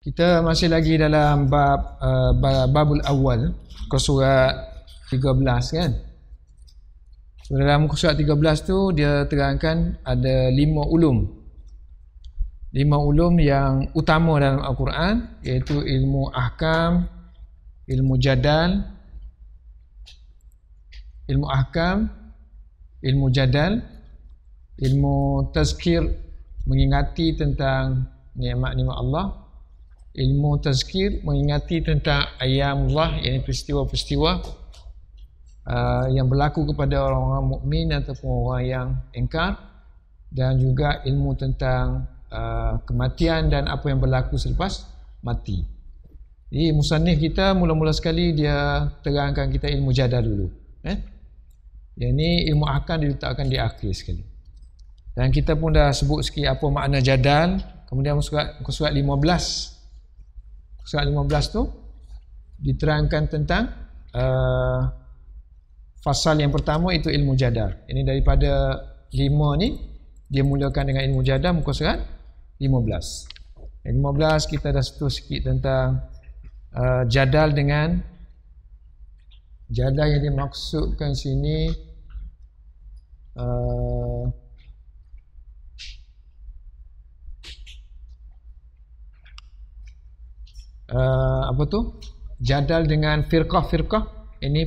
Kita masih lagi dalam babul awal, muka surat 13 kan. So, dalam muka surat 13 tu dia terangkan ada 5 ulum. 5 ulum yang utama dalam Al-Quran, iaitu ilmu ahkam, ilmu jadal, ilmu tazkir, mengingati tentang nikmat-nikmat Allah, ilmu tazkir, mengingati tentang ayamullah, iaitu peristiwa-peristiwa yang berlaku kepada orang-orang mukmin ataupun orang yang ingkar, dan juga ilmu tentang kematian dan apa yang berlaku selepas mati. Jadi musannif kita mula-mula sekali dia terangkan kita ilmu jadal dulu. Yang ni ilmu ahkam diletakkan di akhir sekali. Dan kita pun dah sebut sikit apa makna jadal. Kemudian surat 15. Surat 15 tu diterangkan tentang fasal yang pertama, itu ilmu jadal. Ini daripada 5 ni dia mulakan dengan ilmu jadal, muka surat 15. 15 kita dah sentuh sikit tentang jadal dengan jadal yang dimaksudkan sini apa tu? Jadal dengan firqah-firqah. Ini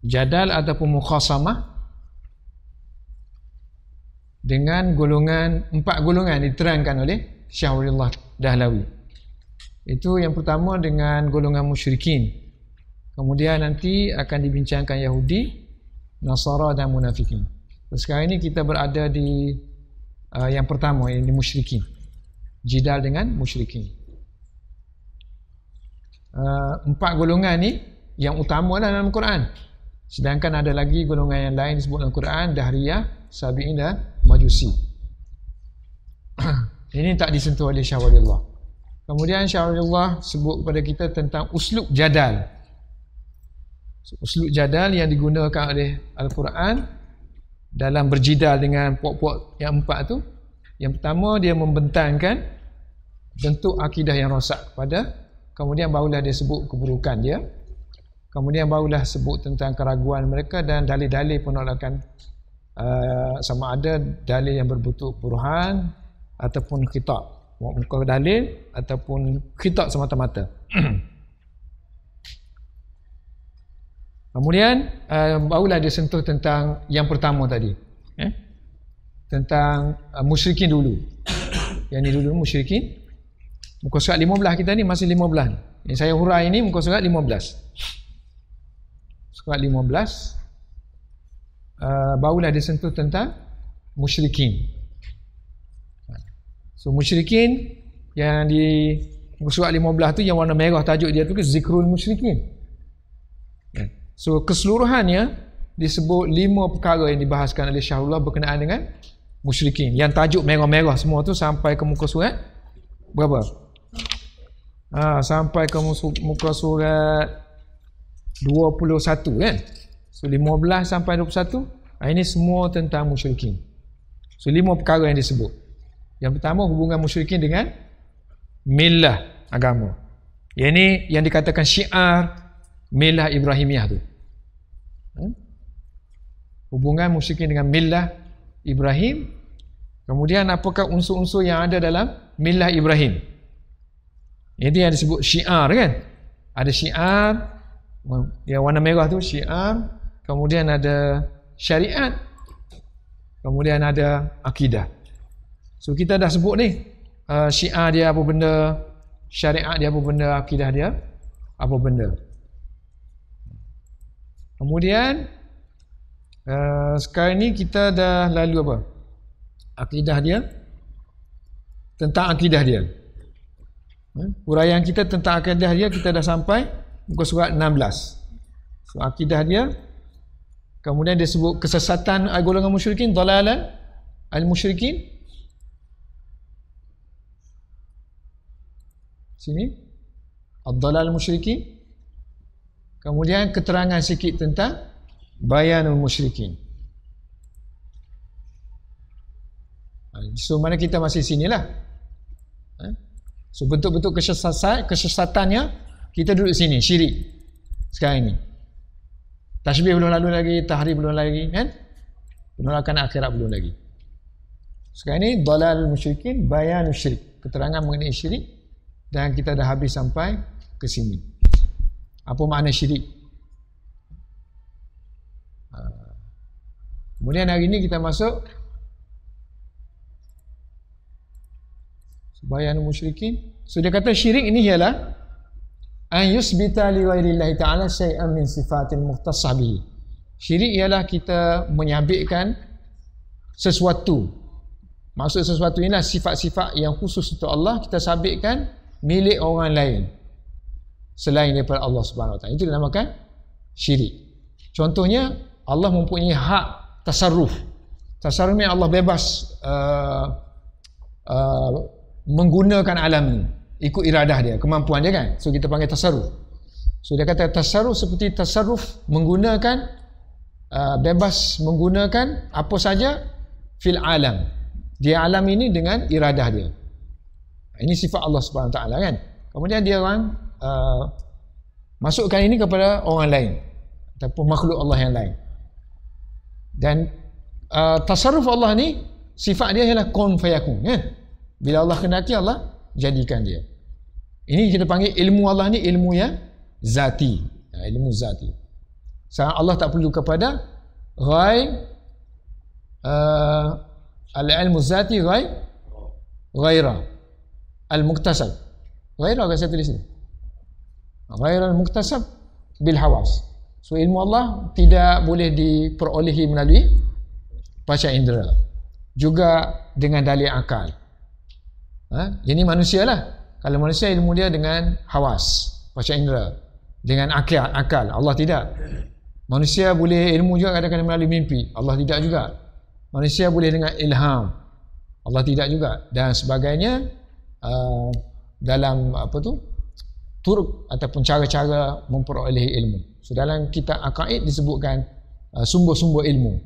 jadal ataupun mukhasamah dengan golongan, 4 golongan diterangkan oleh Syahrullah Dahlawi. Itu yang pertama dengan golongan musyrikin. Kemudian nanti akan dibincangkan Yahudi, Nasara dan munafikin. Sekarang ini kita berada di yang pertama, yang di musyrikin. Jidal dengan musyrikin. 4 golongan ni yang utama dalam Al-Quran. Sedangkan ada lagi golongan yang lain disebut dalam Al-Quran, Dahriyah, Sabi'in dan Majusi. Ini tak disentuh oleh Syahrullah. Kemudian Syahrullah sebut kepada kita tentang uslub jadal. Uslub jadal yang digunakan oleh Al-Quran dalam berjidal dengan puak-puak yang 4 tu. Yang pertama, dia membentangkan bentuk akidah yang rosak kepada, kemudian barulah dia sebut keburukan dia, kemudian barulah sebut tentang keraguan mereka dan dalil-dalil penolakan, sama ada dalil yang berbentuk burhan ataupun khitab, muka dalil ataupun khitab semata-mata. Kemudian barulah dia sentuh tentang yang pertama tadi, tentang musyrikin dulu. Yang ni dulu musyrikin. Muka surat 15 kita ni masih 15. Yang saya hurai ni muka surat 15. Surat 15 barulah dia sentuh tentang musyrikin. So musyrikin yang di muka surat 15 tu, yang warna merah tajuk dia tu, zikrul musyrikin. So keseluruhannya disebut 5 perkara yang dibahaskan oleh Syahrullah berkenaan dengan musyrikin. Yang tajuk merah-merah semua tu sampai ke muka surat berapa? Sampai ke muka surat 21 kan? So 15 sampai 21, ini semua tentang musyrikin. So 5 perkara yang disebut. Yang pertama, hubungan musyrikin dengan millah, agama. Yang ini yang dikatakan syiar millah Ibrahimiyah tu. Hubungan musyrikin dengan millah Ibrahim. Kemudian apakah unsur-unsur yang ada dalam millah Ibrahim? Itu yang disebut syiar kan? Ada syiar yang warna merah tu, syiar. Kemudian ada syariat. Kemudian ada akidah. So kita dah sebut ni, syiar dia apa benda, syariat dia apa benda, akidah dia apa benda. Kemudian sekarang ni kita dah lalu apa? Akidah dia, tentang akidah dia. Huraian kita tentang akidah dia kita dah sampai muka surat 16. So akidah dia, kemudian dia sebut kesesatan golongan musyrikin, dalalan al-musyrikin. Sini ad-dalal al-musyrikin. Kemudian keterangan sikit tentang bayanul musyrikin. So mana kita masih sinilah. So bentuk-bentuk kesesatannya kita duduk sini, syirik sekarang ini. Tasbih belum lalu lagi, tahrif belum lagi, kan? Penolakan akhirat belum lagi. Sekarang ini dalal musyrikin, bayan syirik, keterangan mengenai syirik, dan kita dah habis sampai ke sini. Apa makna syirik? Kemudian hari ini kita masuk bayan musyrikin. So dia kata syirik ini ialah an yusbita li ghairillahi ta'ala syai'an min sifatin mukhtassah bihi. Syirik ialah kita menyabitkan sesuatu. Maksud sesuatu inilah sifat-sifat yang khusus untuk Allah kita sabitkan milik orang lain selain daripada Allah Subhanahu Wa Taala. Itu dinamakan syirik. Contohnya Allah mempunyai hak tasarruf. Tasarruf ni Allah bebas menggunakan alam ni ikut iradah dia, kemampuan dia kan. So kita panggil tasarruf. So dia kata tasarruf seperti tasarruf menggunakan bebas menggunakan apa saja fil alam. Dia alam ini dengan iradah dia. Ini sifat Allah Subhanahu Wa Taala kan. Kemudian dia orang masukkan ini kepada orang lain ataupun makhluk Allah yang lain. Dan tasarruf Allah ni sifat dia ialah kun fayakun kan. Bila Allah kendaki, Allah jadikan dia. Ini kita panggil ilmu Allah ni ilmu yang zati. Ilmu zati. Sekarang Allah tak perlu kepada ghaib al-ilmu zati ghaira al-muktasab. Ghaira apa saya tulis ni? Ghaira al-muktasab bil hawas. So ilmu Allah tidak boleh diperolehi melalui panca indera. Juga dengan dalil akal. Ini manusia lah. Kalau manusia ilmu dia dengan hawas, panca indera, dengan akal. Allah tidak. Manusia boleh ilmu juga kadang-kadang melalui mimpi. Allah tidak juga. Manusia boleh dengan ilham. Allah tidak juga. Dan sebagainya dalam turuk ataupun cara-cara memperolehi ilmu. So dalam kitab Aqaid disebutkan sumber-sumber ilmu.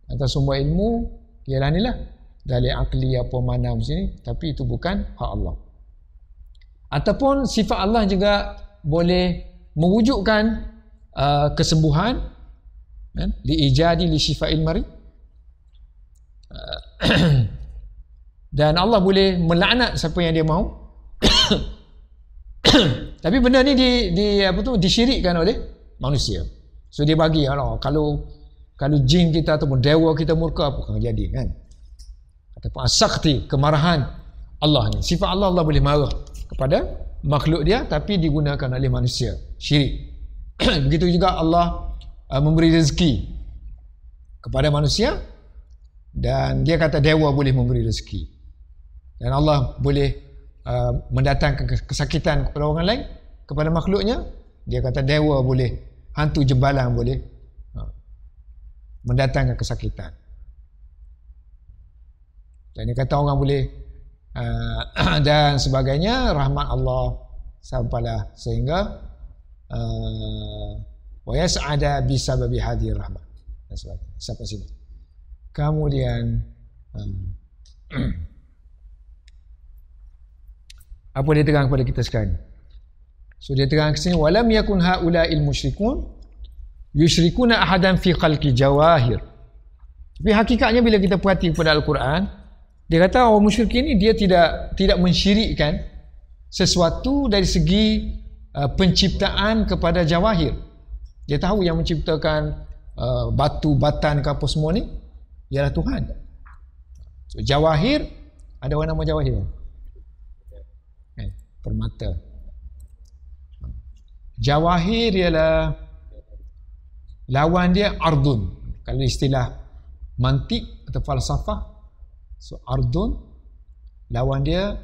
Antara sumber ilmu ialah inilah dalil akli apa mana sini, tapi itu bukan hak Allah. Ataupun sifat Allah juga boleh mewujudkan kesembuhan liijadi li syifa'il marid. Dan Allah boleh melaknat siapa yang dia mahu. Tapi benda ni disyirikkan oleh manusia. So dia bagi kalau jin kita ataupun dewa kita murka, apa akan jadi kan? Ataupun as-sakhti, kemarahan Allah ni. Sifat Allah boleh marah kepada makhluk dia, tapi digunakan oleh manusia. Syirik. Begitu juga Allah memberi rezeki kepada manusia, dan dia kata dewa boleh memberi rezeki. Dan Allah boleh mendatangkan kesakitan kepada orang lain, kepada makhluknya. Dia kata dewa boleh, hantu jembalan boleh mendatangkan kesakitan. Dan dia kata orang boleh dan sebagainya, rahmat Allah sampailah sehingga wa yas'ada bisababi hadhihi rahmat dan sebagainya sampai sini. Kemudian apa dia terang kepada kita sekarang? So dia terang ke sini, walam yakun haula'il musyrikun yusyrikuna ahadan fi khalqi jawahir. Tapi hakikatnya bila kita perhati kepada Al-Quran, dia kata orang musyrik ini dia tidak mensyirikkan sesuatu dari segi penciptaan kepada jawahir. Dia tahu yang menciptakan batu, batan ke apa semua ni ialah Tuhan. So, jawahir, ada orang nama jawahir? Permata. Jawahir ialah lawan dia ardun. Kalau istilah mantik atau falsafah, so ardun lawan dia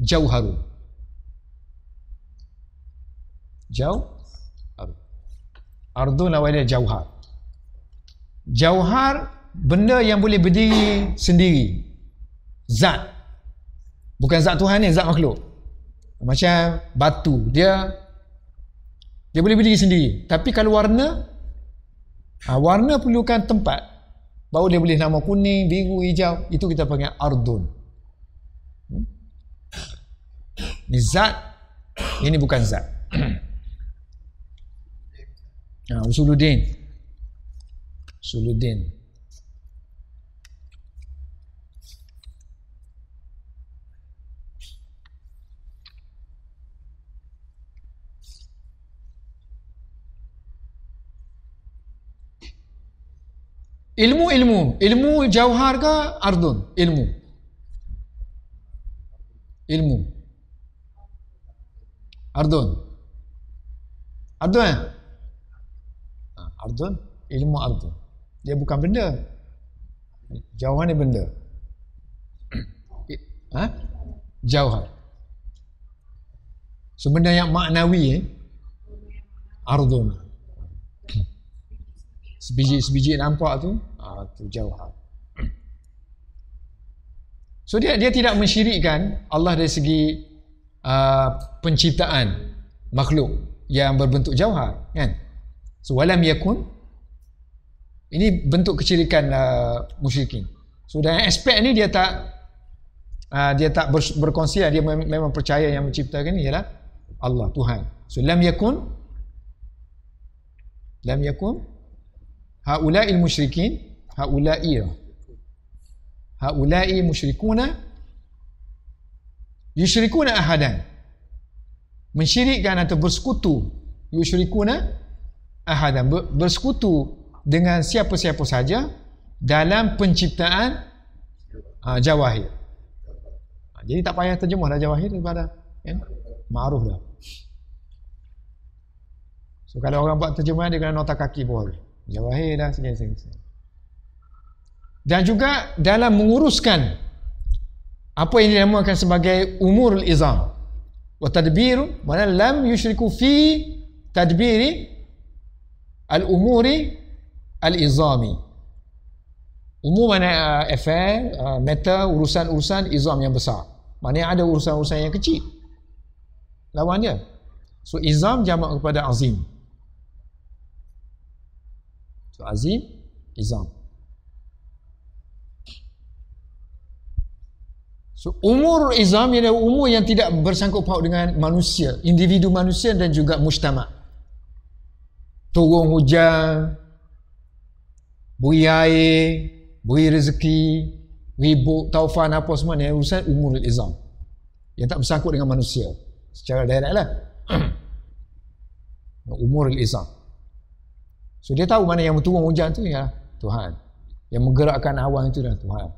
jauharun. Ardun lawan dia jauhar. Jauhar benda yang boleh berdiri sendiri. Zat. Bukan zat Tuhan ni, zat makhluk. Macam batu, dia boleh berdiri sendiri. Tapi kalau warna perlukan tempat. baru dia boleh nama kuning, biru, hijau. Itu kita panggil ardun. Ini zat, ini bukan zat. Usuluddin. Usuluddin. Ilmu jauhar ke ardun? Ilmu ardun ardun, ilmu ardun. Dia bukan benda. Jauhar ni benda. Jauhar. So benda yang maknawi ardun. Sebiji nampak tu, tu jauhar. So dia tidak mensyirikkan Allah dari segi penciptaan makhluk yang berbentuk jauhar, kan? So walam yakun, ini bentuk kesyirikan musyrikin. So dalam aspek ni dia tak berkongsi, dia memang percaya yang menciptakan ni ialah Allah, Tuhan. So lam yakun haula'i musyrikin, haula'i musyrikuna yusyrikuna ahadan, mensyirikkan atau bersekutu, yusyrikuna ahadan, bersekutu dengan siapa-siapa saja dalam penciptaan jawahir. Jadi tak payah terjemah dah jawahir daripada, kan? Ma'ruf dah. So kalau orang buat terjemahan, dia kena nota kaki bawah jawahir dah, segala. Dan juga dalam menguruskan apa yang dinamakan sebagai umurul izam wa tadbir, mana lam yusyriku fi tadbiri al-umuri al-izami. Umur mana affair, matter, urusan-urusan izam yang besar. Mana ada urusan-urusan yang kecil lawan dia. So izam jamak kepada azim. So azim, izam. So umur izam ialah umur yang tidak bersangkut paut dengan manusia, individu manusia dan juga mujtama'. Turun hujan, beri air, beri rezeki, ribut, taufan, apa semua ni urusan umur izam yang tak bersangkut dengan manusia secara direct lah. Umur izam. So dia tahu mana yang turun hujan tu ya Tuhan. Yang menggerakkan awan itu adalah Tuhan.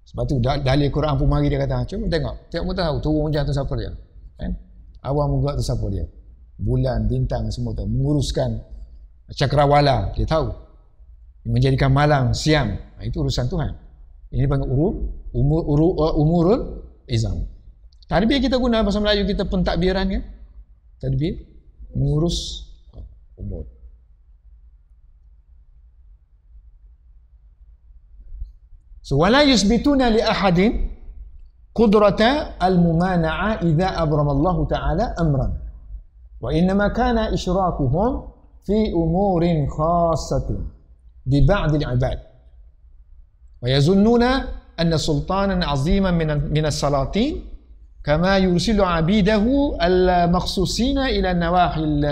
Sebab tu dalil Quran pun mari dia kata, cuma tengok tahu turun hujan tu siapa dia. Kan? Awan menggerak tu siapa dia. Bulan, bintang semua tu menguruskan cakrawala, dia tahu. Menjadikan malam, siang. Itu urusan Tuhan. Ini panggil umurul izam. Tadbir kita guna bahasa Melayu kita pentadbiran kan? Tadbir mengurus umur. So wala yusbituna li ahadin qudrata al-mumana'a idza abrama Allah Ta'ala amran. Wa innama kana isyrakuhum fi umurin khassatin bi ba'd al-ibad. Wa yazunnuna anna sultanan 'aziman min as-salatin kama yursilu 'abidahu al-makhsusina ila nawahil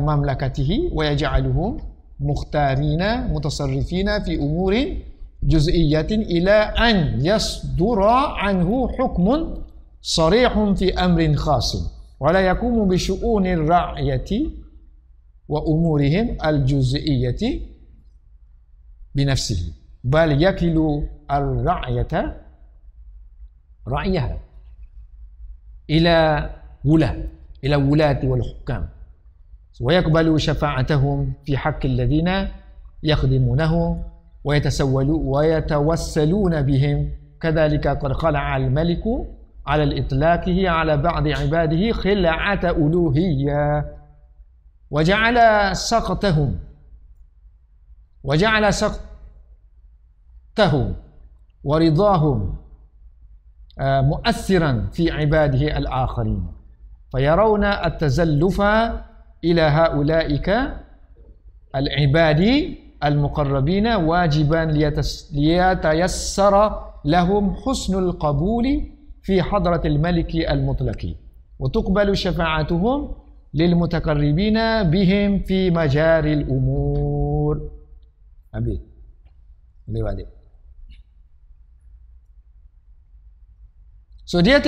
mamlakatihi wa yaj'aluhum mukhtarina mutasarrifina fi umurin juz'iyatin ila an yasdura anhu hukmun sarihun fi amrin khasin wa la yakumu bi syu'unir ra'yati wa umurihim al-juz'iyyati bi nafsihi bal yakilu ar-ra'yata ra'yah ila wulati wal hukam wa yaqbalu syafa'atahum fi haqqi alladhina yakhdimunahum ويتوسلون بهم كذلك قد خلع الملك على الإطلاقه على بعض عباده خلعة ألوهية وجعل سقطهم ورضاهم مؤثرا في عباده الآخرين فيرون التزلف إلى هؤلاء العباد al-muqarrabina wajiban liyatayassara lahum husnul qabuli fi hadratil maliki al-mutlaqi wa tuqbalu syafa'atuhum lil mutaqarribina bihim fi majaril umur. Habis. Boleh balik. So dia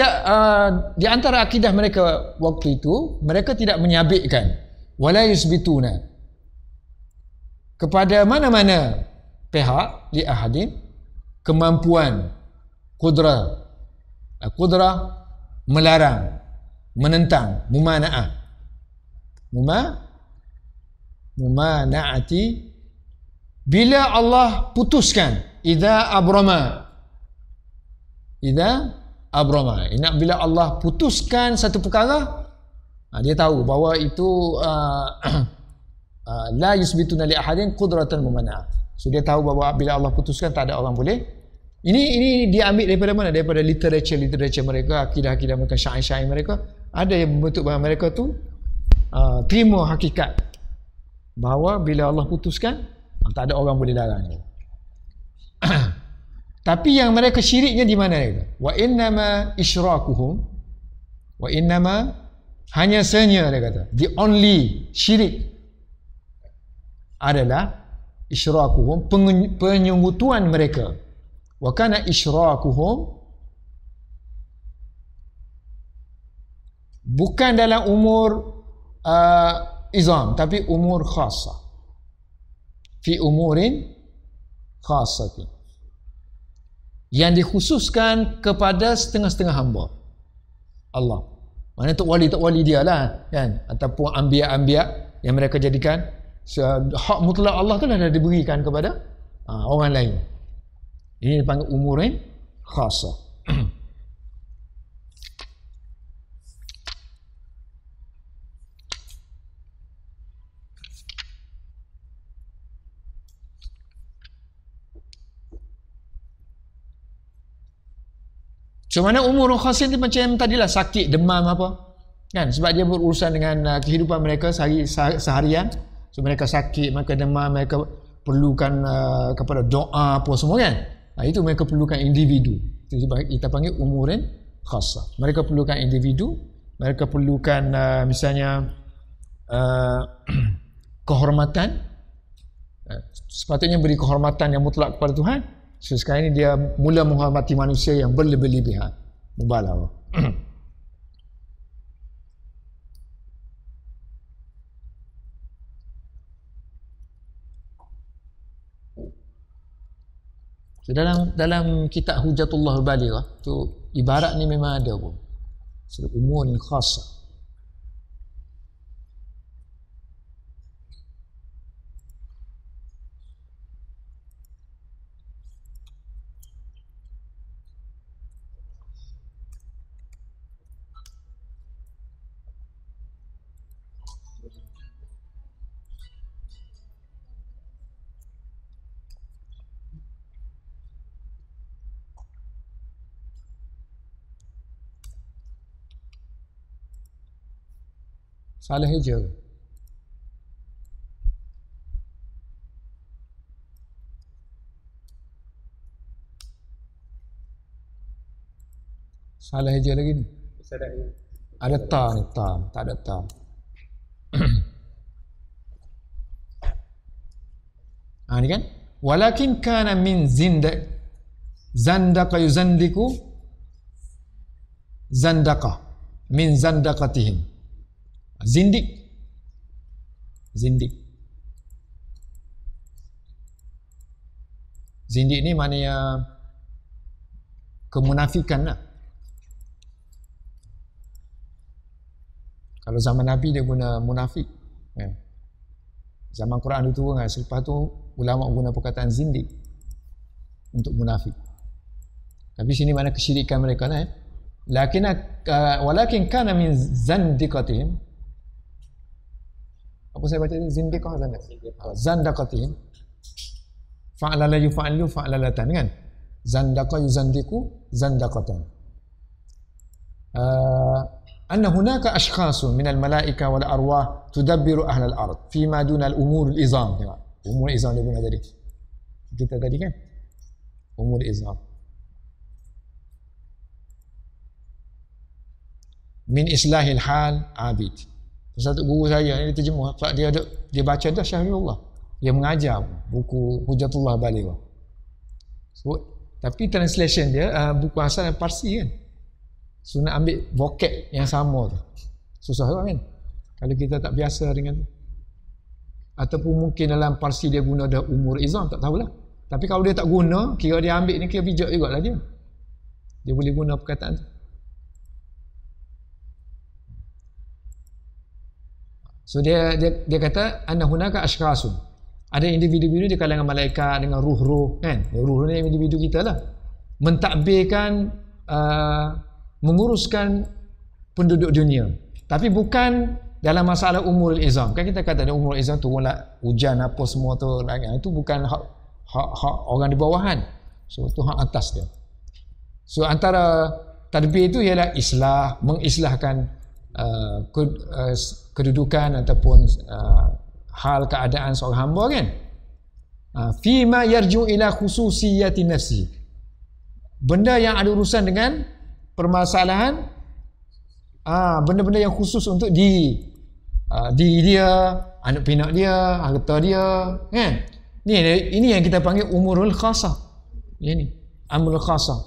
di antara akidah mereka waktu itu, mereka tidak menyabitkan wala yusbituna kepada mana-mana pihak li ahadin kemampuan qudrah melarang, menentang, mumana'ati bila Allah putuskan idza abrama bila Allah putuskan satu perkara, dia tahu bahawa itu la yusbituna li ahadin qudratan mumana'ah. So dia tahu bahawa bila Allah putuskan tak ada orang boleh. Ini dia ambil daripada mana? Daripada literature mereka, akidah mereka, syair mereka. Ada yang membentuk bahawa mereka tu terima hakikat bahawa bila Allah putuskan tak ada orang boleh larang. Tapi yang mereka syiriknya di mana itu? Wa innama isyrakuhum, wa innama hanya sahaja dia kata, the only syirik adalah isyrakuhum, penyungutuan mereka. Wa kana isyrakuhum bukan dalam umur izam, tapi umur khasa, fi umurin khasatin, yang dikhususkan kepada setengah-setengah hamba Allah. Mana tok wali dia lah kan, ataupun anbiya yang mereka jadikan hak mutlak Allah tu dah diberikan kepada orang lain. Ini dipanggil umurin khasa. So mana umur khasin tu macam tadilah, sakit, demam apa kan, sebab dia berurusan dengan kehidupan mereka seharian. So mereka sakit, mereka demam, mereka perlukan kepada doa apa semua kan. Itu mereka perlukan individu. Itu kita panggil umurin khasa. Mereka perlukan individu, mereka perlukan misalnya kehormatan. Sepatutnya beri kehormatan yang mutlak kepada Tuhan. So sekarang ini dia mula menghormati manusia yang berlebih-lebihan, mubalah. So dalam kitab Hujjatullah Balighah tu ibarat ni memang ada pun. So umur khas. Salah hija. Salah hija lagi ni. Ada ta ni, ta. Tak ada ta. Ni kan? Walakin kana min zandaqa yuzandiku zandaqa min zandaqatihim. Zindik ni maknanya kemunafikan lah. Kalau zaman Nabi dia guna munafik kan? Zaman Quran itu kan, selepas tu ulama guna perkataan zindik untuk munafik. Tapi sini mana kesyirikan mereka lah walakin kana min zandiqatihim. Apa saya baca ni? Zindiqah, zandaqatihim. Fa'lala yufa'lu fa'lalatan kan? Zandaqa yuzandiqu zandaqatan. Anna hunaka ashkhasun minal malaika wal arwah tudabbiru ahlal ard fima dunal umurul izam. Umur izam dia guna tadi. Kita tadi kan? Umur izam. Min islahil hal abid. Satu guru saya ni terjemah, dia baca dah Syahrullah. Dia mengajar buku Hujjatullah Baligh. So, tapi translation dia buku asal Parsi kan. So nak ambil vocab yang sama tu susah kan, kalau kita tak biasa dengan tu. Ataupun mungkin dalam Parsi dia guna dah umur izam, tak tahulah. Tapi kalau dia tak guna, kira dia ambil ni kira bijak jugalah dia. Dia boleh guna perkataan tu. So dia kata anna hunaka ashkhasun. Ada individu-individu di kalangan malaikat dengan ruh-ruh kan. Ruh ni individu kita lah. Mentadbirkan menguruskan penduduk dunia. Tapi bukan dalam masalah umurul izam. Kan kita kata ada umurul izam turunlah hujan apa semua tu. Itu bukan hak orang di bawahan. So itu hak atas dia. So antara tadbir itu ialah islah, mengislahkan kedudukan ataupun hal keadaan seorang hamba kan. Fima yarju ila khususiyati nafsi. Benda yang ada urusan dengan permasalahan benda-benda yang khusus untuk diri dia, anak pinak dia, harta dia kan. Ini yang kita panggil umurul khasah. Ini amrul khasah.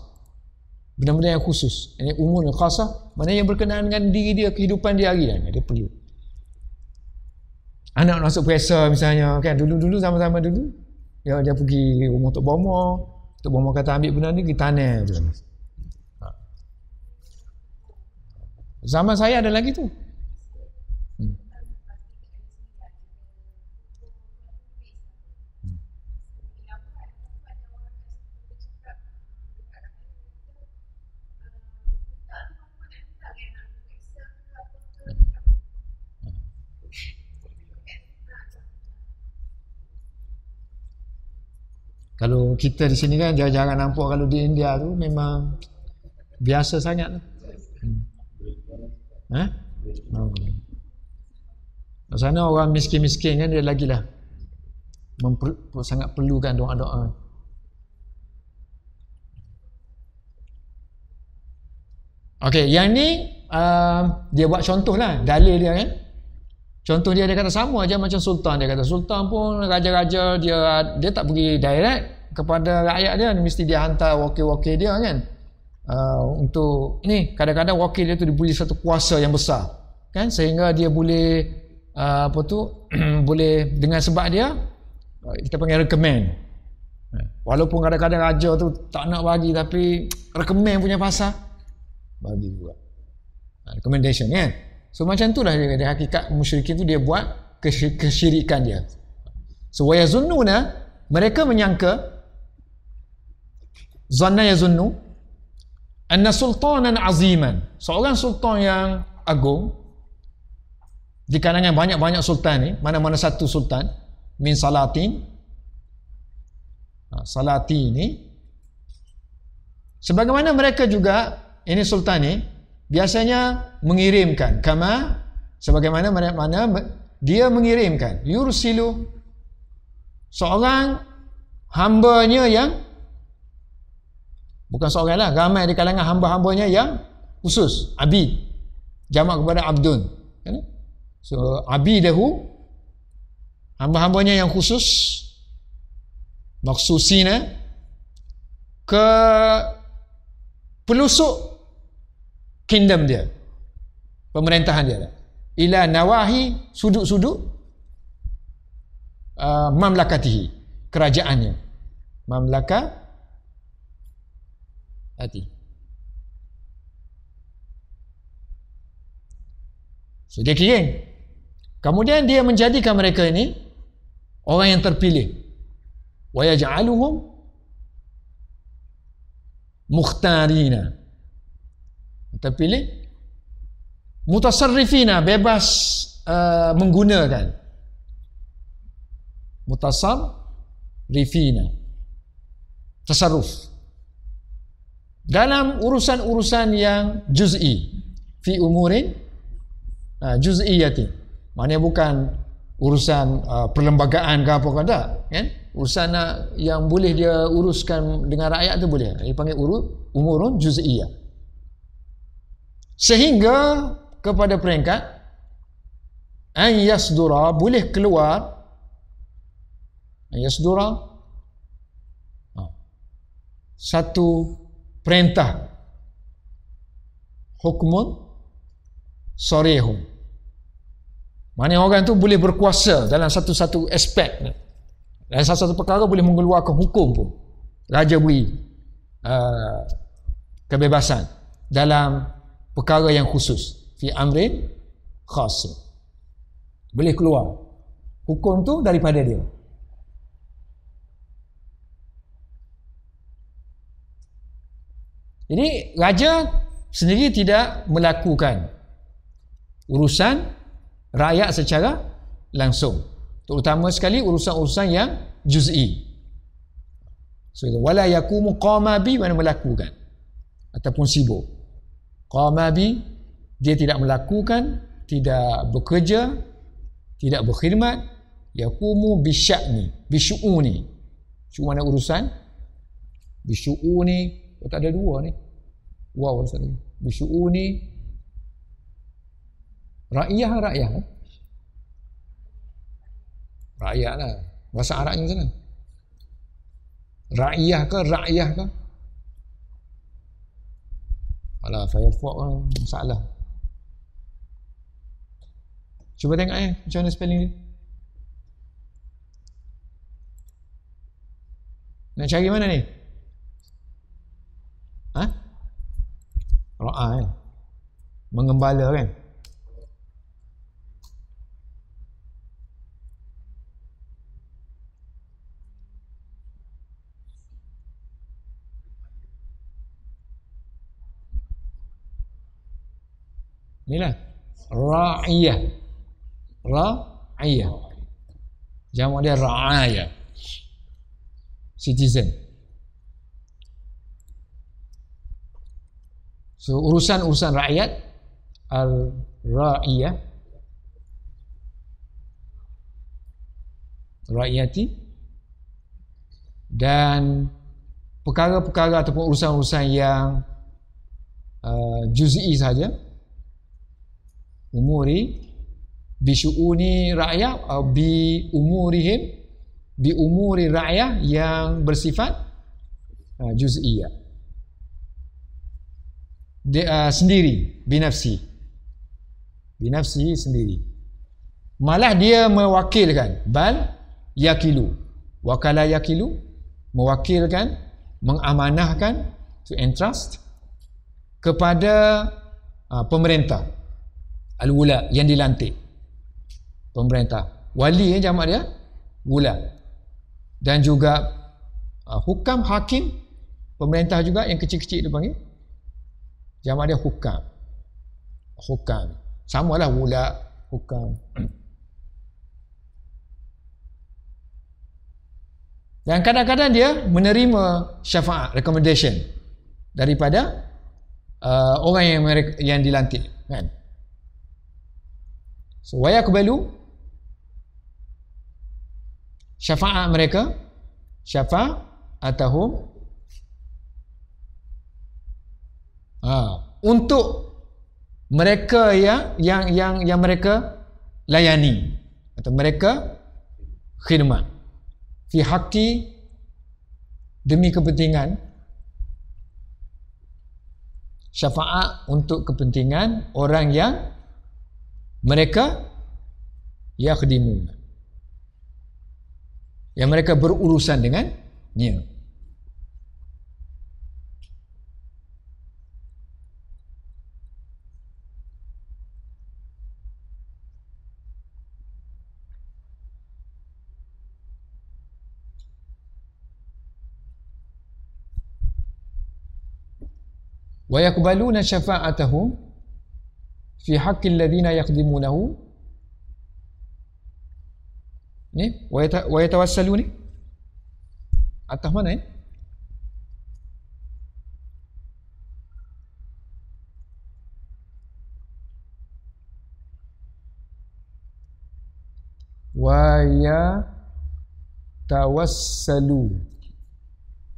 Benda-benda yang khusus. Ini umurul khasah, mana yang berkenaan dengan diri dia, kehidupan dia hari dia perlu. Anak masuk peresa misalnya kan, dulu zaman-zaman dulu dia pergi rumah Tok Bomo kata ambil benda ni pergi tanah tu. Zaman saya ada lagi tu. Kalau kita di sini kan jarang nampak, kalau di India tu memang biasa sangat. Di sana orang miskin-miskin kan dia lagilah sangat perlukan doa-doa. Okey, yang ni dia buat contoh lah, dalil dia kan. Contoh dia kata sama aja macam sultan. Dia kata sultan pun raja-raja dia tak pergi direct kepada rakyat dia, mesti dia hantar wakil-wakil dia kan. Untuk ni kadang-kadang wakil dia tu diberi satu kuasa yang besar kan, sehingga dia boleh boleh dengan sebab dia kita panggil recommend. Walaupun kadang-kadang raja tu tak nak bagi, tapi recommend punya pasal bagi juga. Recommendation kan. So macam tu lah dia hakikat musyrikin tu, dia buat kesyirikan dia. So wa yazunnuna, mereka menyangka, zanna yazunnu anna sultanan aziman, seorang sultan yang agung di kalangan banyak-banyak sultan ni, mana-mana satu sultan min salatin, salati ni, sebagaimana mereka juga ini sultan ni biasanya mengirimkan, kama sebagaimana mana dia mengirimkan, yursilu seorang hambanya yang bukan seorang lah, ramai di kalangan hamba-hambanya yang khusus, abid, jamak kepada abdun. So abidahu, hamba-hambanya yang khusus, maksusina, ke pelusuk kingdom dia, pemerintahan dia, ila nawahi, sudut-sudut mamlakatihi, kerajaannya, mamlaka hati. So dia kirim, kemudian dia menjadikan mereka ini orang yang terpilih, wa yaj'aluhum mukhtarina, terpilih, mutasarrifina, bebas menggunakan, mutasarrifina, tasarruf dalam urusan-urusan yang juz'i, fi umurin juz'iyatin, maknanya bukan urusan perlembagaan ke apa ke tak, kan? Urusan yang boleh dia uruskan dengan rakyat tu boleh. Dia panggil umurun juz'iyah. Sehingga kepada peringkat an yasdura, boleh keluar an yasdura satu perintah hukmun sarihun. Maknanya orang tu boleh berkuasa dalam satu-satu aspek, dalam satu-satu perkara boleh mengeluarkan hukum pun. Raja beri kebebasan dalam perkara yang khusus, fi amrin khas, boleh keluar hukum tu daripada dia. Jadi raja sendiri tidak melakukan urusan rakyat secara langsung, terutama sekali urusan-urusan yang juz'i. So, wala yakumu qama bi, mana melakukan ataupun sibuk. Qama bi, dia tidak melakukan, tidak bekerja, tidak berkhidmat. Yakumu bisya'ni, bisyu'uni. Syu'un mana urusan? Bisyu'uni, tak ada dua ni. Wow, Ustaz ni. Bisyu'uni rakyah rakyat lah, bahasa Arabnya macam mana? Rakyah ke? Alah, Firefox kan masalah. Cuba tengok macam mana spelling dia. Nak cari mana ni? Ra'ah mengembala kan? Inilah ra'iyah. Ra'iyah. Jamak dia ra'ayah. Citizen. So urusan-urusan rakyat, al-ra'iyah, rakyati, dan perkara-perkara ataupun urusan-urusan yang juz'i saja, umuri bisyu'uni rakyat, bi umuri rakyat yang bersifat juz'iyah. Dia sendiri, binafsi sendiri, malah dia mewakilkan, bal yakilu, wakala yakilu, mewakilkan, mengamanahkan, to entrust kepada pemerintah, al-wula, yang dilantik pemerintah. Wali jamak dia wula, dan juga hukam, hakim, pemerintah juga yang kecil-kecil dia panggil, jamak dia hukam. Samalah wula, hukam. Dan kadang-kadang dia menerima syafaat, recommendation daripada orang yang dilantik, kan? So wa yaqbalu syafaat mereka, syafa'atahum, untuk mereka yang mereka layani atau mereka khidmat, fi haqqi, demi kepentingan, syafaat untuk kepentingan orang yang mereka yakhdimun, yang mereka berurusan dengannya. Wa yaqbaluna syafa'atahum fi haqqil ladzina yaqdimunahu. Ni wa yatawassalu ni atas mana ya? wa ya tawassalu.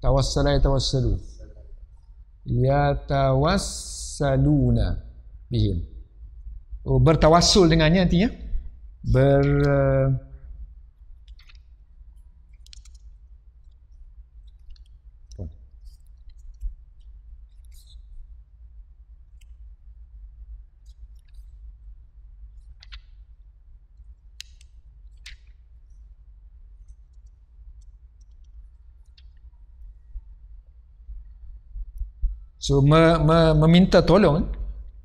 Tawassala yatawassalu. Ya tawassaluna bihim. Oh, bertawassul dengannya artinya meminta tolong.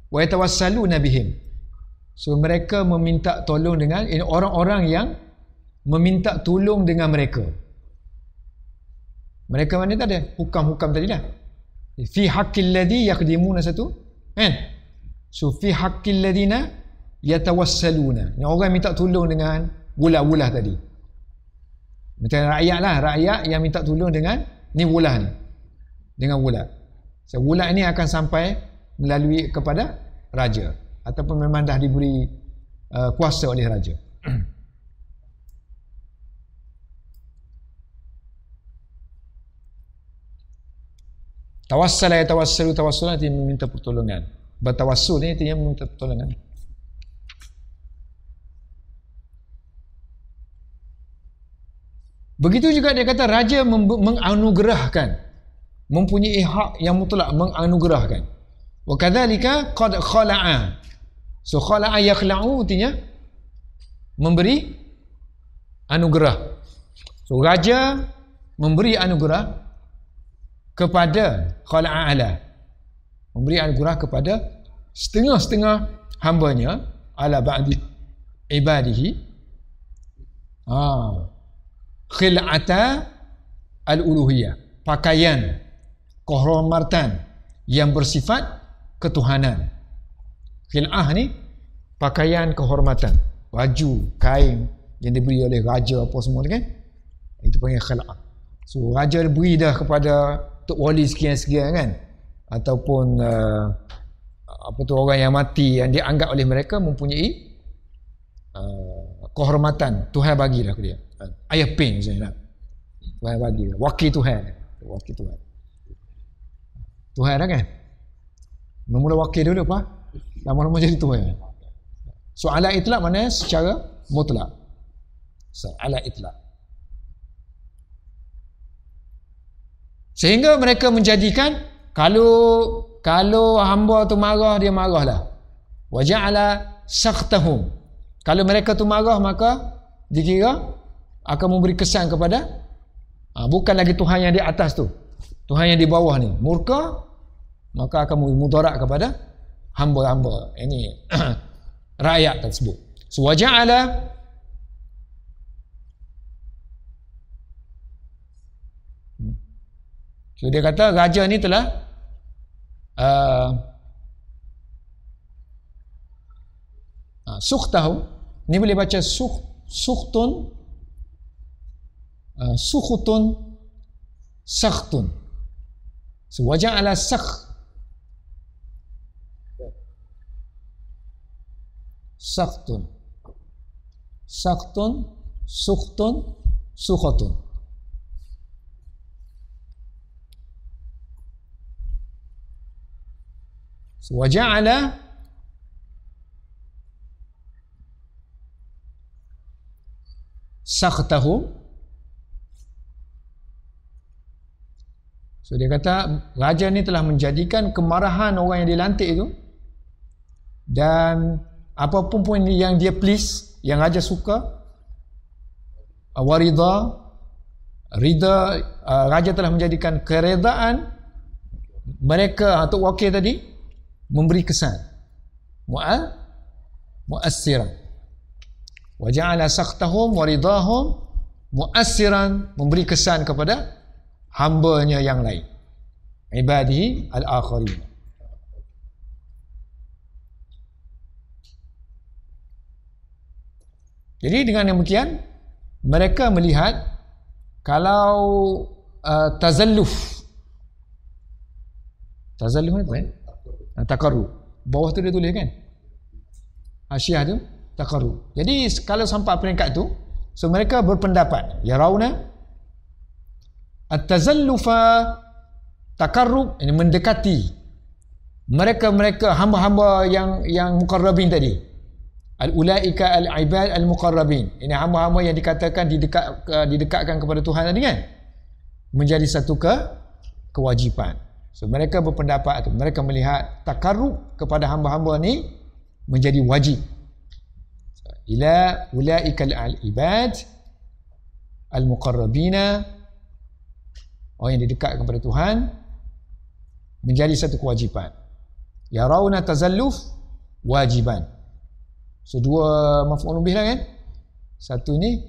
Wa yatawassaluna bihim. So mereka meminta tolong dengan orang-orang yang meminta tolong dengan mereka. Mereka mana tak ada hukam-hukam tadi dah. Fi haqqil ladzi yaqdimuna satu, kan? So fi haqqil ladzina yatawassaluna. Yang orang minta tolong dengan wulah-wulah tadi. Macam rakyat lah, rakyat yang minta tolong dengan ni wulah ni. Dengan wulah. So wulah ni akan sampai melalui kepada raja ataupun memang dah diberi kuasa oleh raja. Tawassala yatawassalu, tawassul nanti meminta pertolongan. Bertawassul ni artinya meminta pertolongan. Begitu juga dia kata raja menganugerahkan, mempunyai hak yang mutlak menganugerahkan. Wa kadzalika qad khala'a. So khala'a yakhla'u artinya memberi anugerah. So raja memberi anugerah kepada khala'a ala. Memberi anugerah kepada setengah-setengah hambanya ala ba'di ibadihi. Khil'ata al-uluhiyah, pakaian kehormatan yang bersifat ketuhanan. Khil'ah ni pakaian kehormatan, baju, kain yang diberi oleh raja apa semua kan, itu panggil khil'ah. So raja beri dah kepada tok wali sekian-sekian kan, ataupun apa tu, orang yang mati yang dianggap oleh mereka mempunyai kehormatan, Tuhan bagilah ke dia. Ayah ping saya nak, Tuhan bagi wakil Tuhan, wakil Tuhan. Tuhan dah kan, mula wakil dulu apa, lama-lama jadi Tuhan. So ala itlaq mana secara mutlak. So ala itlaq. Sehingga mereka menjadikan kalau hamba tu marah, dia marahlah. Wa ja'ala sakhtahum. Kalau mereka tu marah, maka dikira akan memberi kesan kepada bukan lagi Tuhan yang di atas tu, Tuhan yang di bawah ni murka, maka akan memberi mudarat kepada hamba-hamba ini rakyat tersebut. So wa ja'ala so dia kata raja ni telah sukhtahu, ni boleh baca sukhtun, sukhutun, sakhtun. So wajah ala sakhtun, sukhtun, sukhutun. So wajah ala sakhtahu. So dia kata raja ni telah menjadikan kemarahan orang yang dilantik itu, dan apapun pun yang dia please, yang raja suka, warida, rida, raja telah menjadikan keredaan mereka atau wakil tadi memberi kesan mu'assiran. Wa ja'ala sakhtahum wa ridahum mu'assiran, memberi kesan kepada hambanya yang lain, ibadihi al-akharin. Jadi dengan demikian mereka melihat kalau tazalluf ni apa kan? Taqarrub. Bawah tu dia tulis kan? Syiah tu taqarrub. Jadi kalau sampai peringkat tu, So mereka berpendapat yarawna at-tazallufa takarrub, ini mendekati mereka hamba-hamba yang muqarrabin tadi, al-ulaika al-ibad al-muqarrabin, ini hamba-hamba yang dikatakan didekatkan kepada Tuhan tadi kan, menjadi satu kewajipan. So mereka berpendapat atau mereka melihat takarrub kepada hamba-hamba ni menjadi wajib. Ila ulaika al-ibad al-muqarrabina, orang yang didekat kepada Tuhan, menjadi satu kewajipan. Yarawna tazalluf wajiban. So dua maf'ul bih lah kan, satu ni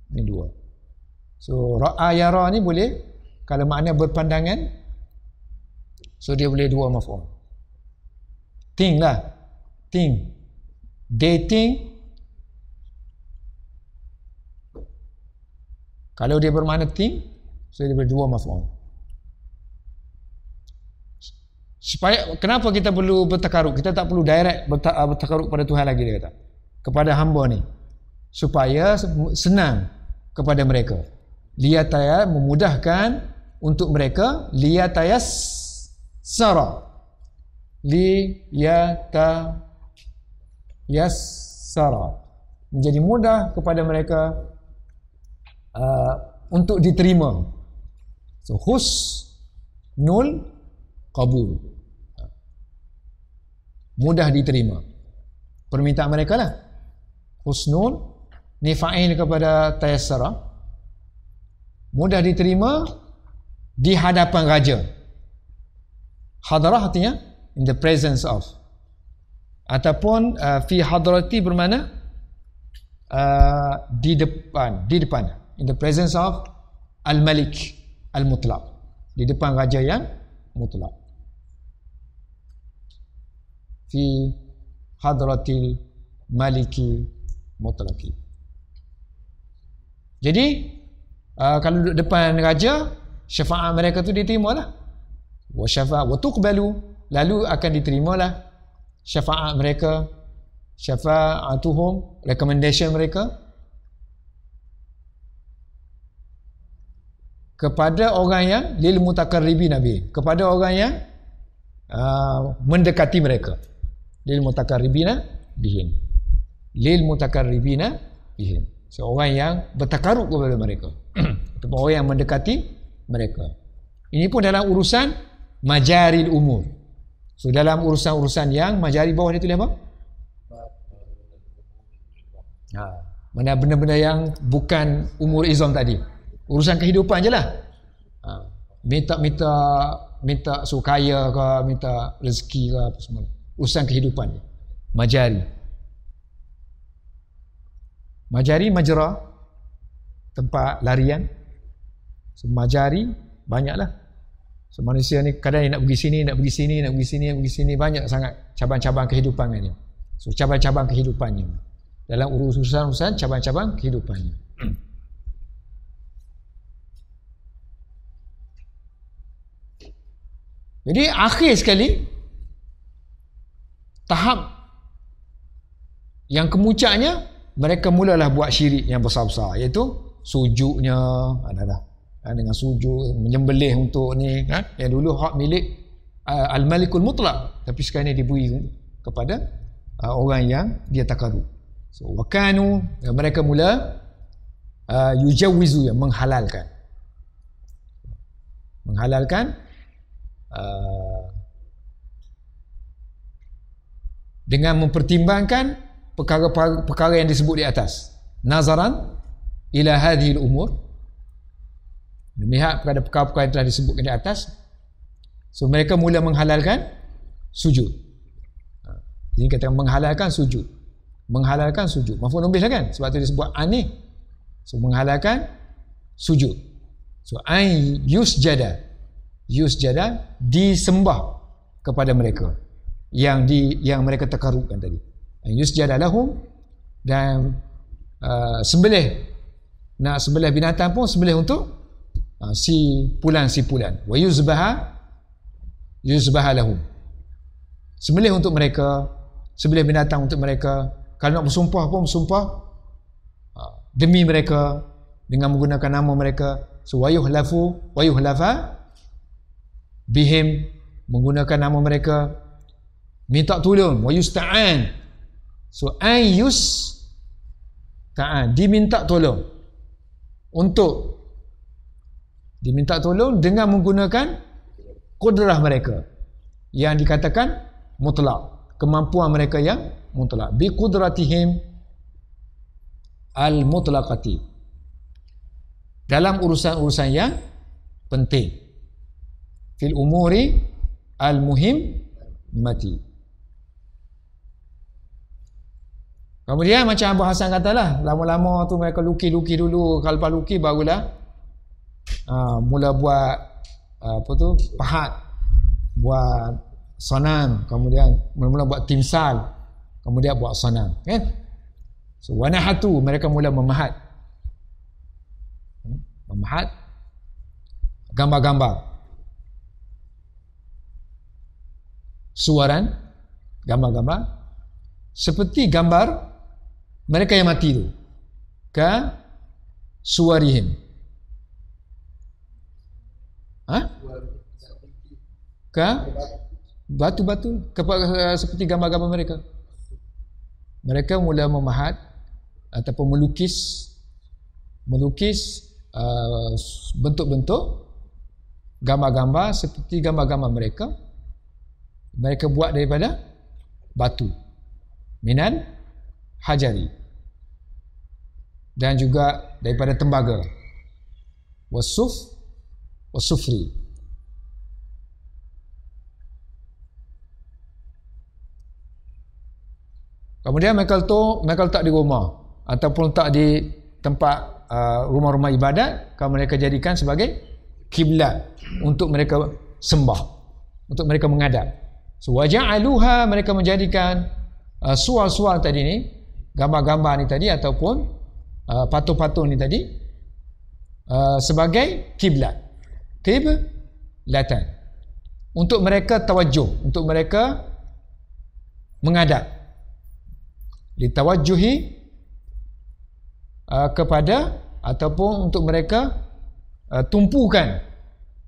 dua. So ra'a yara ni boleh, kalau makna berpandangan, so dia boleh dua maf'ul. Think lah, think, dating. Kalau dia bermakna think, so dia berdua maf'ul. Supaya, kenapa kita perlu bertakarub? Kita tak perlu direct bertakarub pada Tuhan lagi, dia kata, kepada hamba ni, supaya senang kepada mereka, liyataya, memudahkan untuk mereka, liyatayas sara, liyatayas sara, menjadi mudah kepada mereka untuk diterima. So husnul qabul, mudah diterima permintaan mereka lah. Husnul ni fa'il kepada tayassara, mudah diterima di hadapan raja. Hadarah artinya in the presence of, ataupun fi hadrati bermakna di depan, in the presence of al-malik al-mutlaq, di depan raja yang mutlak. Fi hadratil maliki mutlaqi. Jadi kalau duduk depan raja, syafaat mereka tu diterimalah. Wa syafaat wa tuqbalu, lalu akan diterimalah syafaat mereka, syafaatuhum, recommendation mereka kepada orang yang lil mutakarribin nabi, kepada orang yang mendekati mereka. Lil mutakarribina bihim, lil mutakarribina bihim, seorang yang bertakarub kepada mereka ataupun orang yang mendekati mereka. Ini pun dalam urusan majaril umur. So dalam urusan-urusan yang majari, bawah dia tulis apa? Mana benda-benda yang bukan umur izam tadi, urusan kehidupan je lah. Minta sukaya ke, minta rezeki ke, apa semua, urusan kehidupan je. Majari majra, tempat larian. So, majari banyaklah. So, manusia ni kadang nak pergi sini, nak pergi sini, nak pergi sini, nak pergi sini, banyak sangat cabang-cabang kehidupannya. So cabang-cabang kehidupannya dalam urusan-urusan cabang-cabang kehidupannya. Jadi akhir sekali, tahap yang kemuncaknya, mereka mulalah buat syirik yang besar-besar, iaitu sujudnya, dengan sujud, menyembelih untuk ni, yang dulu hak milik al-malikul mutlaq, tapi sekarang ni diberi kepada orang yang dia takarub. So wakanu, mereka mula yujawizu, yang menghalalkan dengan mempertimbangkan perkara-perkara yang disebut di atas, nazaran ila hadhil umur, melihat kepada perkara-perkara yang telah disebutkan di atas. So mereka mula menghalalkan sujud. Ini kata menghalalkan sujud, maf'ul bih kan, sebab tu disebut ani. So menghalalkan sujud. So ay yusjada, disembah kepada mereka yang mereka takarubkan tadi. Yusjada lahum, dan nak sembelih binatang pun sembelih untuk si pulan. Wa yuzbaha lahum, sembelih untuk mereka, sembelih binatang untuk mereka. Kalau nak bersumpah pun bersumpah demi mereka dengan menggunakan nama mereka. So wayuhlafa bihim, menggunakan nama mereka, minta tolong, wayusta'an. So ta'an, diminta tolong, untuk diminta tolong dengan menggunakan kudrah mereka yang dikatakan mutlak, kemampuan mereka yang mutlak, bi qudratihim al mutlaqati, dalam urusan-urusan yang penting, fil umuri al muhim mati. Kemudian macam Abu Hasan katalah, lama-lama tu mereka lukis dulu, kalau lepas lukis barulah mula buat pahat, buat sanam, kemudian mula-mula buat timsal, kemudian buat sanam, kan? So wanahatu, mereka mula memahat gambar-gambar, suaran, gambar-gambar seperti gambar mereka yang mati itu, ka suwarihim, ka batu-batu, seperti gambar-gambar mereka. Mereka mula memahat ataupun melukis bentuk-bentuk gambar-gambar seperti gambar-gambar mereka buat daripada batu, minan hajari, dan juga daripada tembaga, wasufri. Kemudian mereka letak di rumah ataupun letak di tempat rumah-rumah ibadat, kalau mereka jadikan sebagai kiblat untuk mereka sembah, untuk mereka menghadap. So waja'aluha, mereka menjadikan sual-sual tadi ni, gambar-gambar ni tadi ataupun patung-patung ni tadi sebagai kiblatan, untuk mereka tawajuh, untuk mereka menghadap, ditawajjuhi kepada, ataupun untuk mereka tumpukan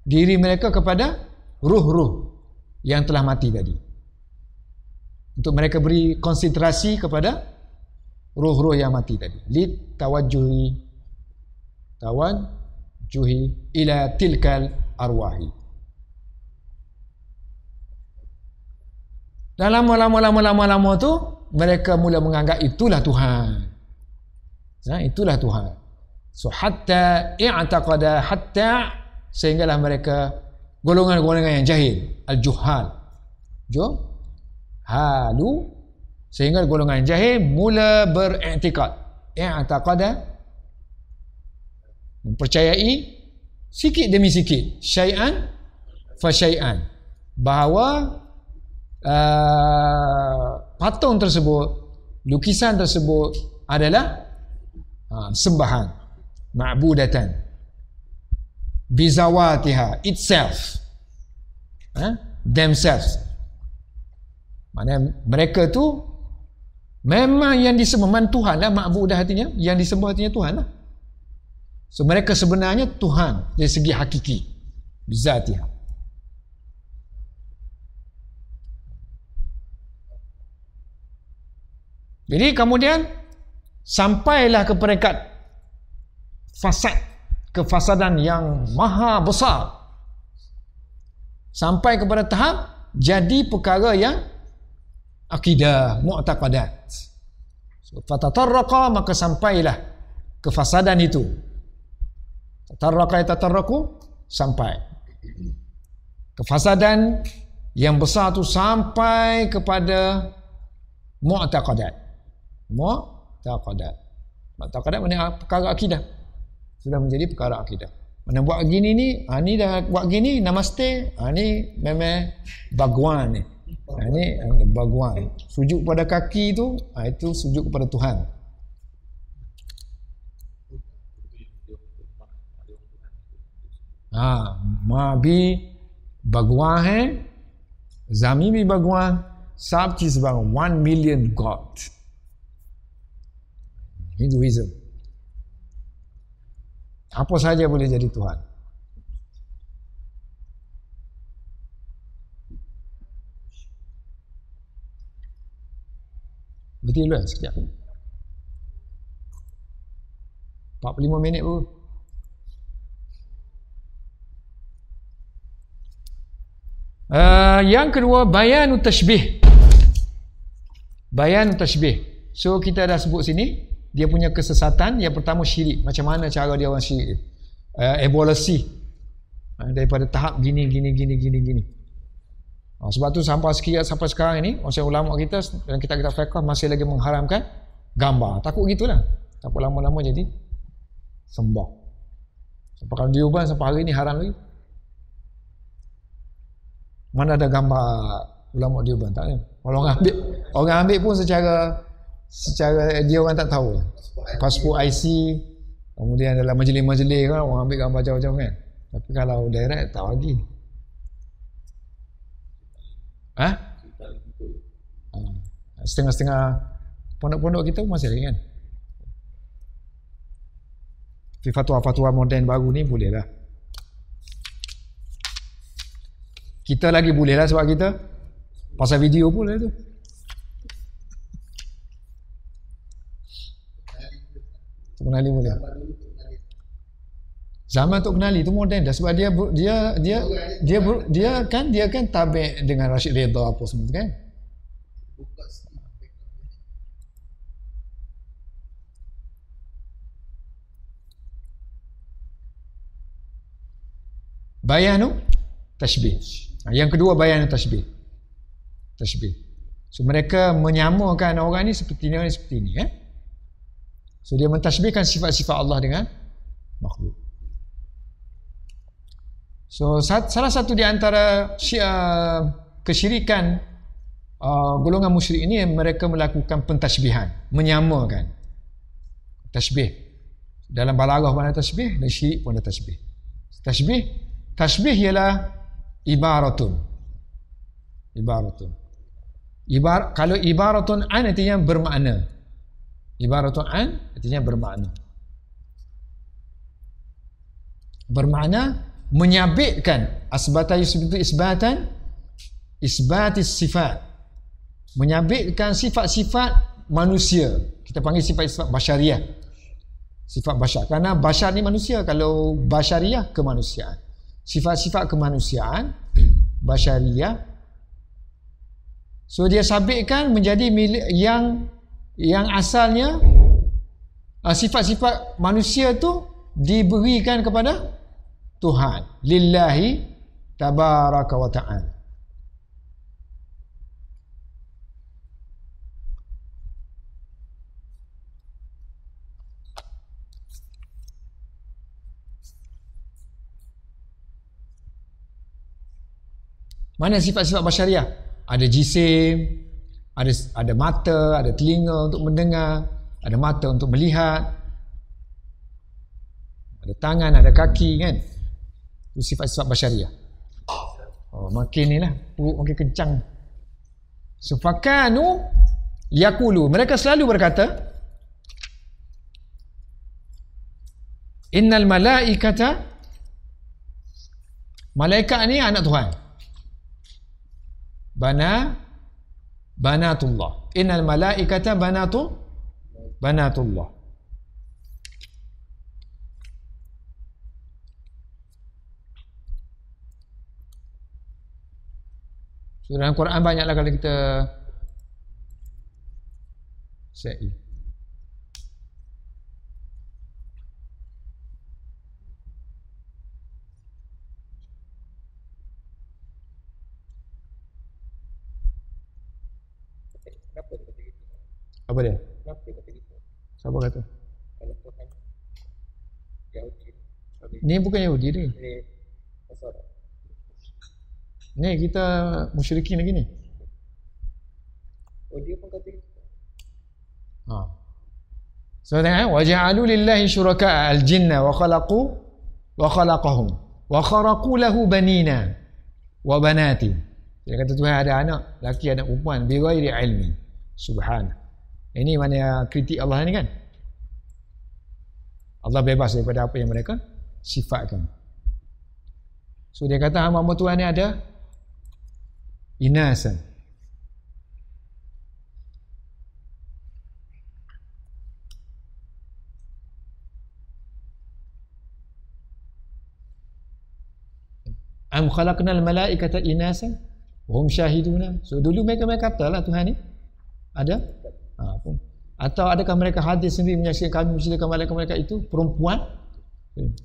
diri mereka kepada ruh-ruh yang telah mati tadi, untuk mereka beri konsentrasi kepada ruh-ruh yang mati tadi, litawajjuhi ila tilkal arwahi. Dan lama-lama tu mereka mula menganggap itulah Tuhan. Itulah Tuhan. So hatta i'taqada, hatta sehinggalah mereka golongan-golongan yang jahil, al-juhal, halu, sehingga golongan jahil mula beriktikad, i'taqada, mempercayai sikit demi sikit, syai'an fa syai'an, bahawa patung tersebut, lukisan tersebut adalah sembahan, ma'budatan bizawatiha itself, themselves. Maknanya mereka tu memang yang disembah Tuhan lah, ma'budah artinya yang disembah artinya Tuhan lah. So mereka sebenarnya Tuhan dari segi hakiki, bizatiha. Jadi kemudian sampailah ke peringkat kefasadan yang maha besar, sampai kepada tahap jadi perkara yang akidah, mu'taqadat. So, fatatarraqa, maka sampailah kefasadan itu. Tatarraku, sampai kefasadan yang besar tu sampai kepada mu'taqadat. Mu'taqadat maknanya perkara akidah, sudah menjadi perkara akidah. Mana buat gini ni, ni dah buat gini, namaste, ni memang Bhagwan ni. Ini Bhagwan. Sujud pada kaki tu, itu sujud kepada Tuhan. माँ भी भगवान है, जामी भी भगवान, सब चीज भगवान, 1 million God. Hinduism. Apa saja boleh jadi Tuhan. Betul lah sekejap. 45 minit pun. Yang kedua, bayanu tashbih. Bayanu tashbih. So kita dah sebut sini, dia punya kesesatan. Yang pertama syirik. Macam mana cara dia orang syirik? Evolusi daripada tahap gini. Sebab tu sampai sekarang ini, ulama kita dan kita fiqh masih lagi mengharamkan gambar. Takut gitulah. Takut lama-lama jadi sembah. Sampai kalau diubah sampai hari ini haram lagi. Mana ada gambar ulama diubah, tak ada. Kalau orang ambil pun secara dia orang tak tahu. Pasport IC, kemudian dalam majlis-majlis kan orang ambil gambar jauh-jauh kan. Tapi kalau direct tak lagi. Setengah-setengah pondok-pondok kita masih lagi kan. Fatwa-fatwa moden baru ni boleh lah. Kita lagi boleh lah sebab kita pasal video pun lah tu. Kenali boleh. Zaman Tok Kenali tu moden dah sebab dia kan tabik dengan Rashid Redha apa semua kan. Bayanu tashbih. Yang kedua bayanu tashbih. So mereka menyamakan orang ni seperti ni So dia mentashbihkan sifat-sifat Allah dengan makhluk. So salah satu di antara kesyirikan golongan musyrik ini, mereka melakukan pentashbihan, menyamakan tashbih. Dalam balaghah pun ada tashbih dan syirik pun ada tashbih. Tashbih ialah ibaratun. Kalau ibaratun an artinya bermakna. Ibaratun an artinya bermakna. Bermakna menyabitkan asbata yusbitu isbatis sifat. Menyabitkan sifat-sifat manusia. Kita panggil sifat-sifat basyariah. Sifat basyar. Kerana basyar ni manusia. Kalau basyariah, kemanusiaan. Sifat-sifat kemanusiaan basyariah. So dia sabitkan menjadi milik yang asalnya sifat-sifat manusia tu diberikan kepada Tuhan. Lillahi tabaraka wa ta'ala. Mana sifat-sifat basyariah? Ada jisim, ada mata, ada telinga untuk mendengar, ada mata untuk melihat, ada tangan, ada kaki kan. Itu sifat-sifat basyariah. Makin ni lah, perut makin kencang. Sufakanu yakulu, mereka selalu berkata, innal malaikata, malaikat ni anak Tuhan. Banatullah. Innal malaikata banatullah. So, dalam Quran banyaklah kalau kita apa dia? Siapa kata? Ni bukan Yahudi ni. Ni kita musyrikin lagi ni. Dia pun kata itu. So tengok waja'alu lillahi syuraka al-jinna wa khalaqahum wa kharaqu lahu banina wa banati. Dia kata Tuhan ada anak lelaki, anak perempuan bi ghairi ilmi. Subhanallah. Ini mana kritik Allah ni kan. Allah bebas daripada apa yang mereka sifatkan. So dia kata hamba Tuhan ni ada inasan. Am khalaqnal malaikata inasan wa hum syahiduna. So dulu mereka katalah Tuhan ni ada atau adakah mereka hadir sendiri menyaksikan kami menceritakan malaikat itu perempuan?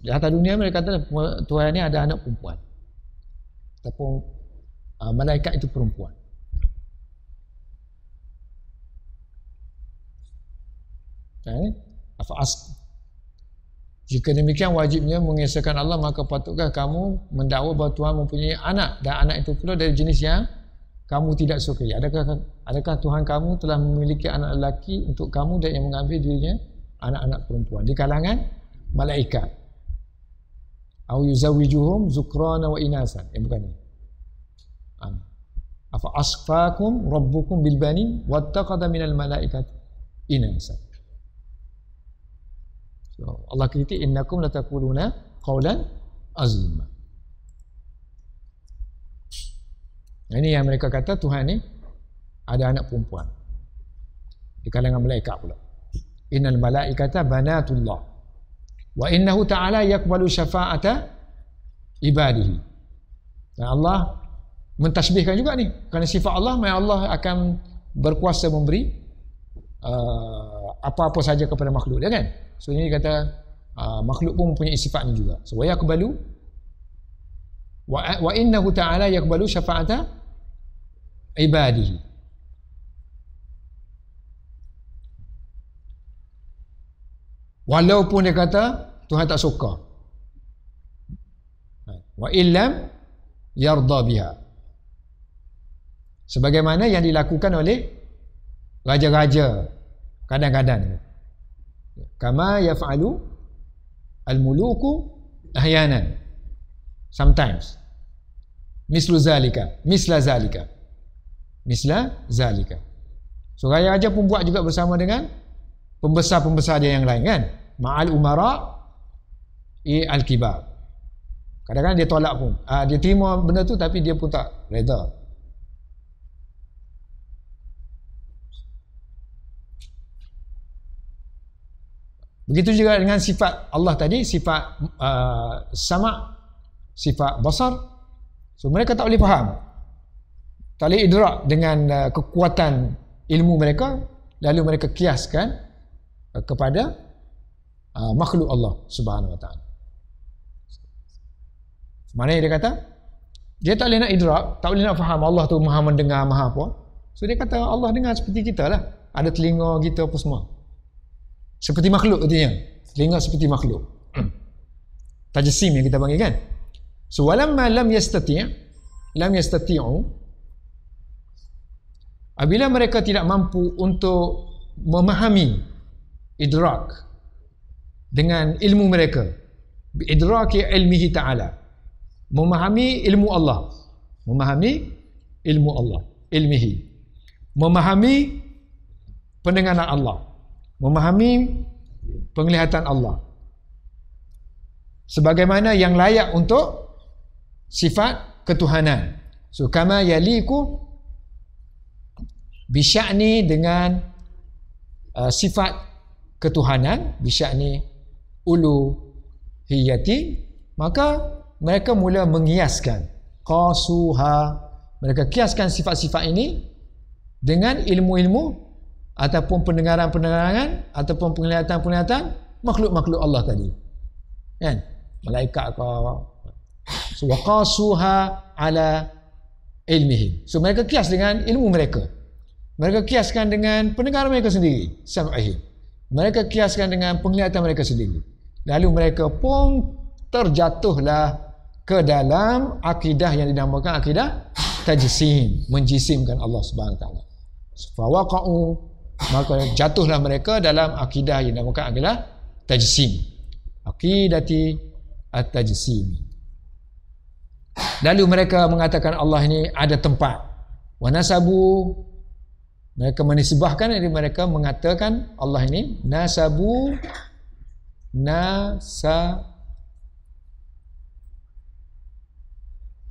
Di atas dunia mereka kata Tuhan ni ada anak perempuan ataupun malaikat itu perempuan. Jika demikian wajibnya mengesahkan Allah, maka patutkah kamu mendakwa bahawa Tuhan mempunyai anak dan anak itu pula dari jenis yang kamu tidak sukai? Adakah Tuhan kamu telah memiliki anak lelaki untuk kamu dan yang mengambil dirinya anak-anak perempuan di kalangan malaikat? Au yuzawwijuhum zukrana wa inasan. Bukan ni. Afa asfakum rabbukum bil banin wattaqada minal malaikat inasan. So, Allah kritik innakum latakuluna qawlan azima. Ini yang mereka kata Tuhan ni ada anak perempuan di kalangan malaikat pula. Innal malaikata banatullah wa innahu ta'ala yaqbalu syafa'ata ibadihi. Dan Allah mentasbihkan juga ni kerana sifat Allah, Allah akan berkuasa memberi apa-apa saja kepada makhluk dia kan. So ini kata makhluk pun mempunyai sifat ni juga. So wa yaqbalu wa innahu ta'ala yaqbalu syafa'ata ibadihi. Walaupun dia kata Tuhan tak suka, wa illam yarda biha, sebagaimana yang dilakukan oleh raja-raja kadang-kadang, kama yaf'alu al-muluku ahyanan, sometimes, misla zalika. So raja-raja pun buat juga bersama dengan pembesar-pembesar dia yang lain kan, ma'al umara al-kibar. Kadang-kadang dia tolak pun, dia terima benda tu tapi dia pun tak reda. Begitu juga dengan sifat Allah tadi, sifat sama, sifat basar. So mereka tak boleh faham, tak boleh idrak dengan kekuatan ilmu mereka, lalu mereka kiaskan kepada makhluk Allah Subhanahu wa taala. Mana dia kata dia tak boleh nak idrak, tak boleh nak faham Allah tu maha mendengar, maha apa. So dia kata Allah dengar seperti kita lah, ada telinga kita apa semua, seperti makhluk katanya, telinga seperti makhluk. Tajsim yang kita panggil kan. So walamma lam yastati'u, apabila mereka tidak mampu untuk memahami idrak dengan ilmu mereka, biidraki ilmihi ta'ala, memahami ilmu Allah, ilmihi, memahami pendengaran Allah, memahami penglihatan Allah sebagaimana yang layak untuk sifat ketuhanan. So kama yaliku bisya'ni, dengan sifat ketuhanan, bisya'ni uluhiyati, maka mereka mula mengiaskan, qasuha, mereka kiaskan sifat-sifat ini dengan ilmu-ilmu ataupun pendengaran-pendengaran ataupun penglihatan-penglihatan makhluk-makhluk Allah tadi kan, malaikat ke. So waqasuha ala ilmihi, so mereka kias dengan ilmu mereka, mereka kiaskan dengan pendengaran mereka sendiri, sam'ihim, mereka kiaskan dengan penglihatan mereka sendiri, lalu mereka pun terjatuhlah ke dalam akidah yang dinamakan akidah tajsim, menjisimkan Allah Subhanahu wa taala. Fawaqa'u, maka jatuhlah mereka dalam akidah yang dinamakan akidah tajsim, aqidati at-tajsim. Lalu mereka mengatakan Allah ini ada tempat, wa nasabu, mereka menisbahkan, jadi mereka mengatakan Allah ini nasabu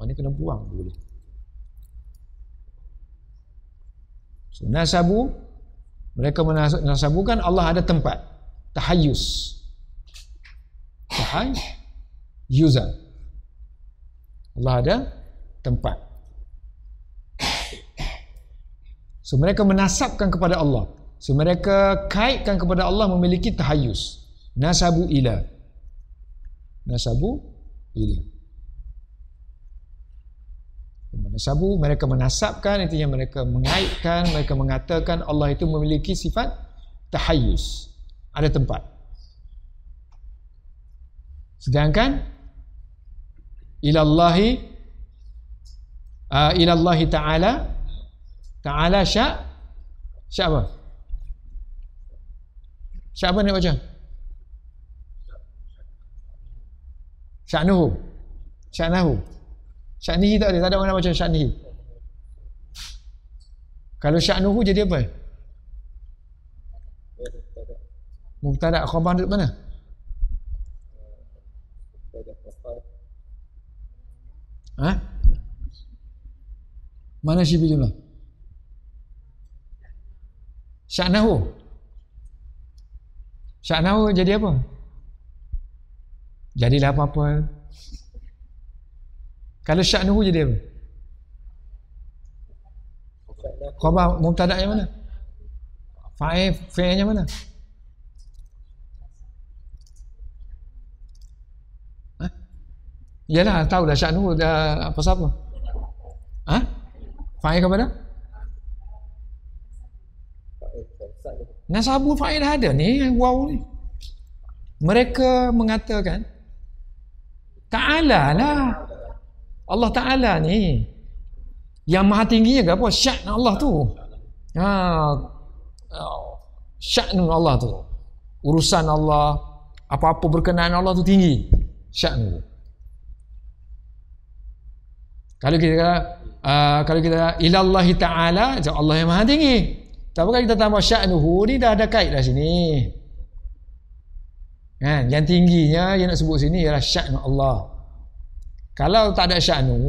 Ini kena buang dulu. So, nasabu, mereka menasabukan Allah ada tempat. Tahayyus. Tahayyuzan. Allah ada tempat. So, mereka menasabkan kepada Allah. So, mereka kaitkan kepada Allah memiliki tahayyus. Nasabu ila. Nasabu, mereka menasabkan, itu yang mereka mengaitkan, mereka mengatakan Allah itu memiliki sifat tahayyus, ada tempat. Sedangkan ilallahi ta'ala syak apa? Syak apa nak baca? Sya'nahu. Sya'nihi tak ada orang nak baca sya'nihi. Kalau sya'nuhu jadi apa? Mubtada, khabar duduk mana? Mana syibi jumlah? Sya'nahu jadi apa? Jadilah apa-apa. Kalau sya'nuhu jadi apa? Khabar mubtada'nya mana? Fa'ilnya mana? Yalah, tahu dah sya'nuhu dah apa siapa? Fa'il kepada? Nasabu fa'il dah ada ni, wow ni. Mereka mengatakan Ta'ala lah. Allah Ta'ala ni yang maha tingginya ke apa? Sya'n Allah tu. Sya'n Allah tu. Urusan Allah, apa-apa berkenaan Allah tu tinggi. Sya'n. Kalau kita ilallahi ta'ala, Allah yang maha tinggi. Tapi kalau kita tambah sya'nuhu ni dah ada kait dah sini. Kan? Yang tingginya yang nak sebut sini ialah sya'n Allah. Kalau tak ada sya'nu,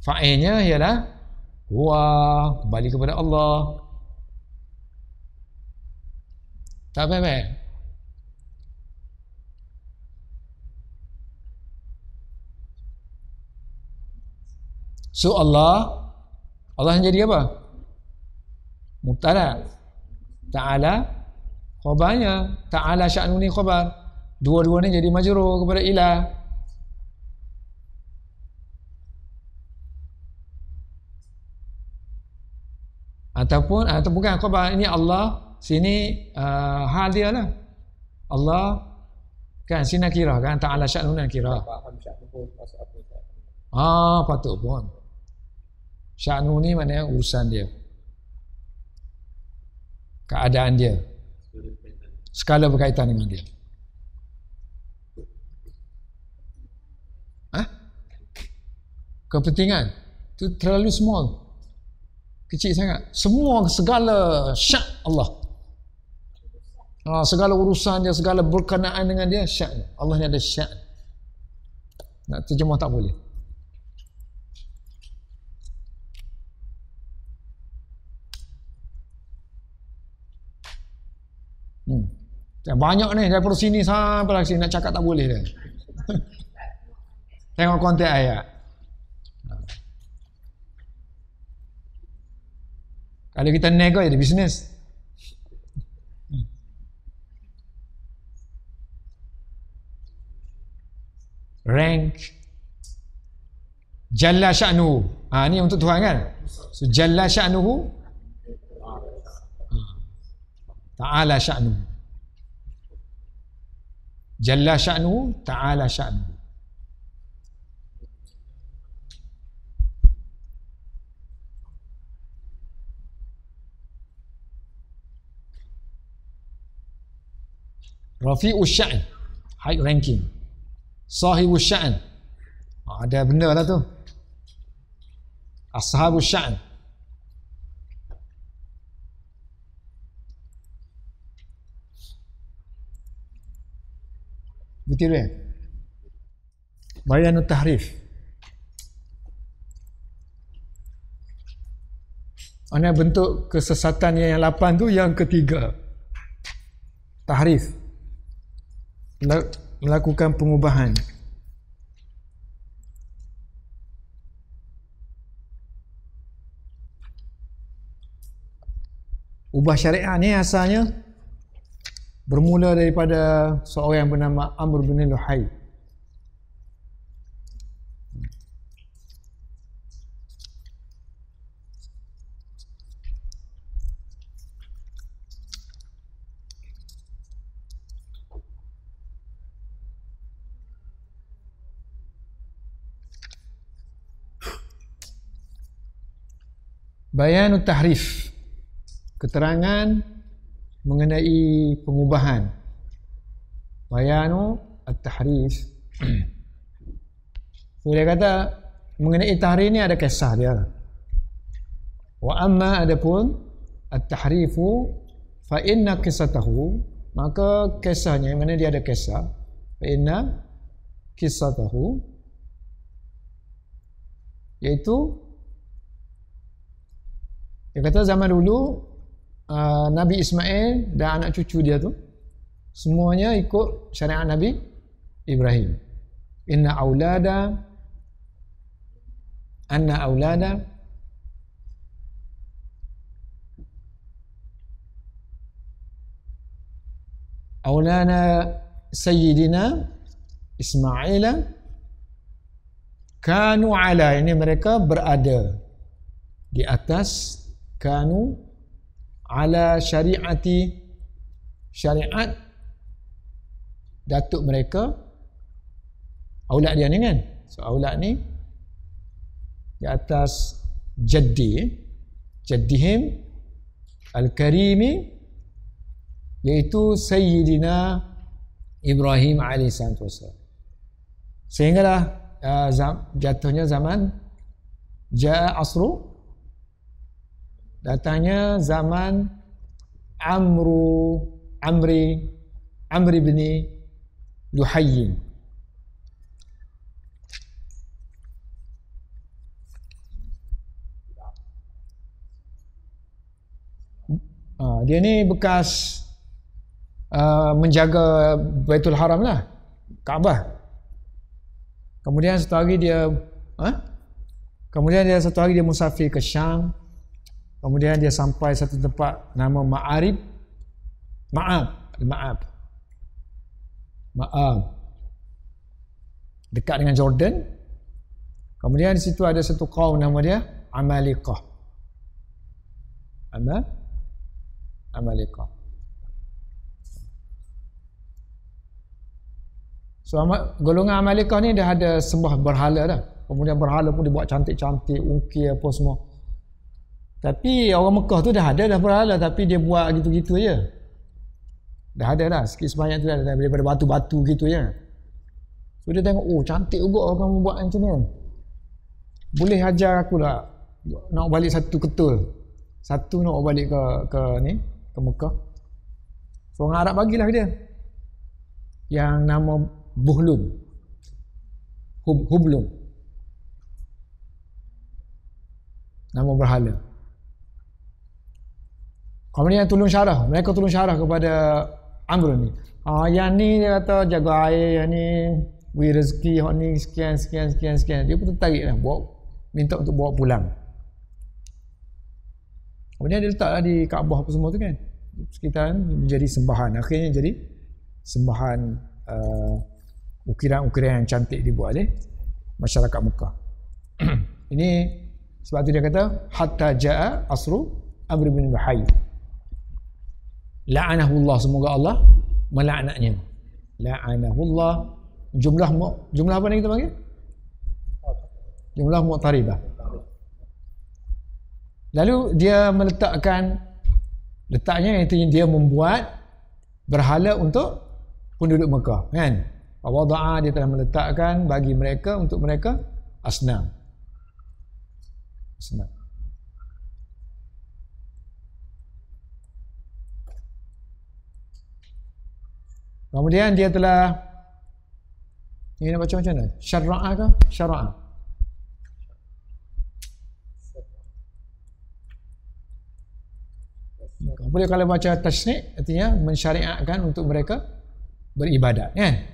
fa'ilnya ialah huwa, kembali kepada Allah. Tak apa-apa. So Allah yang jadi apa? Mubtada. Ta'ala khabarnya. Ta'ala sya'nu ni khabar. Dua-dua ni jadi majrur kepada ilah. Ataupun bukan khabar, ini Allah, sini hal dia lah. Allah kan sini nakirah kan, Ta'ala sya'nu nakirah. Patut pun. Sya'nu ni maknanya urusan dia, keadaan dia, skala berkaitan dengan dia. Kepentingan itu terlalu small, kecil sangat. Segala syak Allah, segala urusan dia, segala berkenaan dengan dia, syak Allah ni ada syak. Nak terjemah tak boleh. Banyak ni daripada sini sampai sini nak cakap tak boleh dah. Tengok konteks ayat. Kalau kita nego jadi bisnes. Rank Jalla sya'nuhu. Ni untuk Tuhan kan. So Jalla sya'nuhu, Ta'ala sya'nuhu. Jalla sya'nuhu, Ta'ala sya'nuhu. Rafi'us sya'n, high ranking. Sahibus sya'n, ada benda lah tu. Ashabus sya'n, Betul ya? Bayanut tahrif. Mana bentuk kesesatan yang 8 tu yang ketiga. Tahrif. Melakukan pengubahan. Ubah syariat ni asalnya bermula daripada seorang yang bernama Amr bin Luhai. Bayanut tahrif, keterangan mengenai pengubahan. Bayanu at-tahrif. So, dia kata mengenai tahrif ni ada kisah dia. Wa amma adapun at-tahrifu fa inna qissatahu, maka kisahnya mana dia ada kisah. Fa inna qissatahu, iaitu dia kata zaman dulu Nabi Ismail dan anak cucu dia tu semuanya ikut syariat Nabi Ibrahim. Anna aulada Sayyidina Ismail kanu ala, ini mereka berada di atas, kanu ala syariat datuk mereka, aulad dia ni kan. So aulad ni di atas jaddihim al-karimi, iaitu Sayyidina Ibrahim alaihissalam. Sehinggalah jatuhnya zaman ja'a asru, datangnya zaman Amri bin Luhayy. Dia ni bekas menjaga Baitul Haram lah, Kaabah. Kemudian satu hari dia musafir ke Syam. Kemudian dia sampai satu tempat nama Ma'ab, dekat dengan Jordan. Kemudian di situ ada satu kaum nama dia Amalikah. So golongan Amalikah ni dah ada sembah berhala dah. Kemudian berhala pun dibuat cantik-cantik, ukir apa semua. Tapi orang Mekah tu dah ada berhala, tapi dia buat gitu-gitu je. Dah ada dah, sikit sebanyak tu dah ada, daripada batu-batu gitu je. So dia tengok, oh cantik juga orang buat macam ni. Boleh ajar aku lah, nak balik satu ketul. Satu nak balik ke Mekah. So orang Arab bagilah dia, yang nama Buhlum, Hublum, nama berhala. Kemudian mereka tolong syarah kepada Amr ni. Yang ni dia kata jaga air, yang ni beri rezeki, yang ni sekian. Dia pun tertarik lah, minta untuk bawa pulang. Kemudian dia letaklah di Kaabah apa semua tu kan, sekitaran menjadi sembahan. Akhirnya jadi sembahan, ukiran-ukiran yang cantik dibuat oleh masyarakat Mekah. Ini sebab tu dia kata hatta jaa asru Amr bin Luhayy. La'anahullah, semoga Allah melaknatnya. La'anahullah. Jumlah apa ni kita panggil? Jumlah mu'taribah. Lalu dia letaknya itu dia membuat berhala untuk penduduk Mekah kan. Wada'a, dia telah meletakkan bagi mereka, untuk mereka asnam. Kemudian dia telah Ni nak baca macam mana? Syara'a ke? Syara'a. Boleh kalau baca tasni' artinya mensyariatkan untuk mereka beribadat, kan?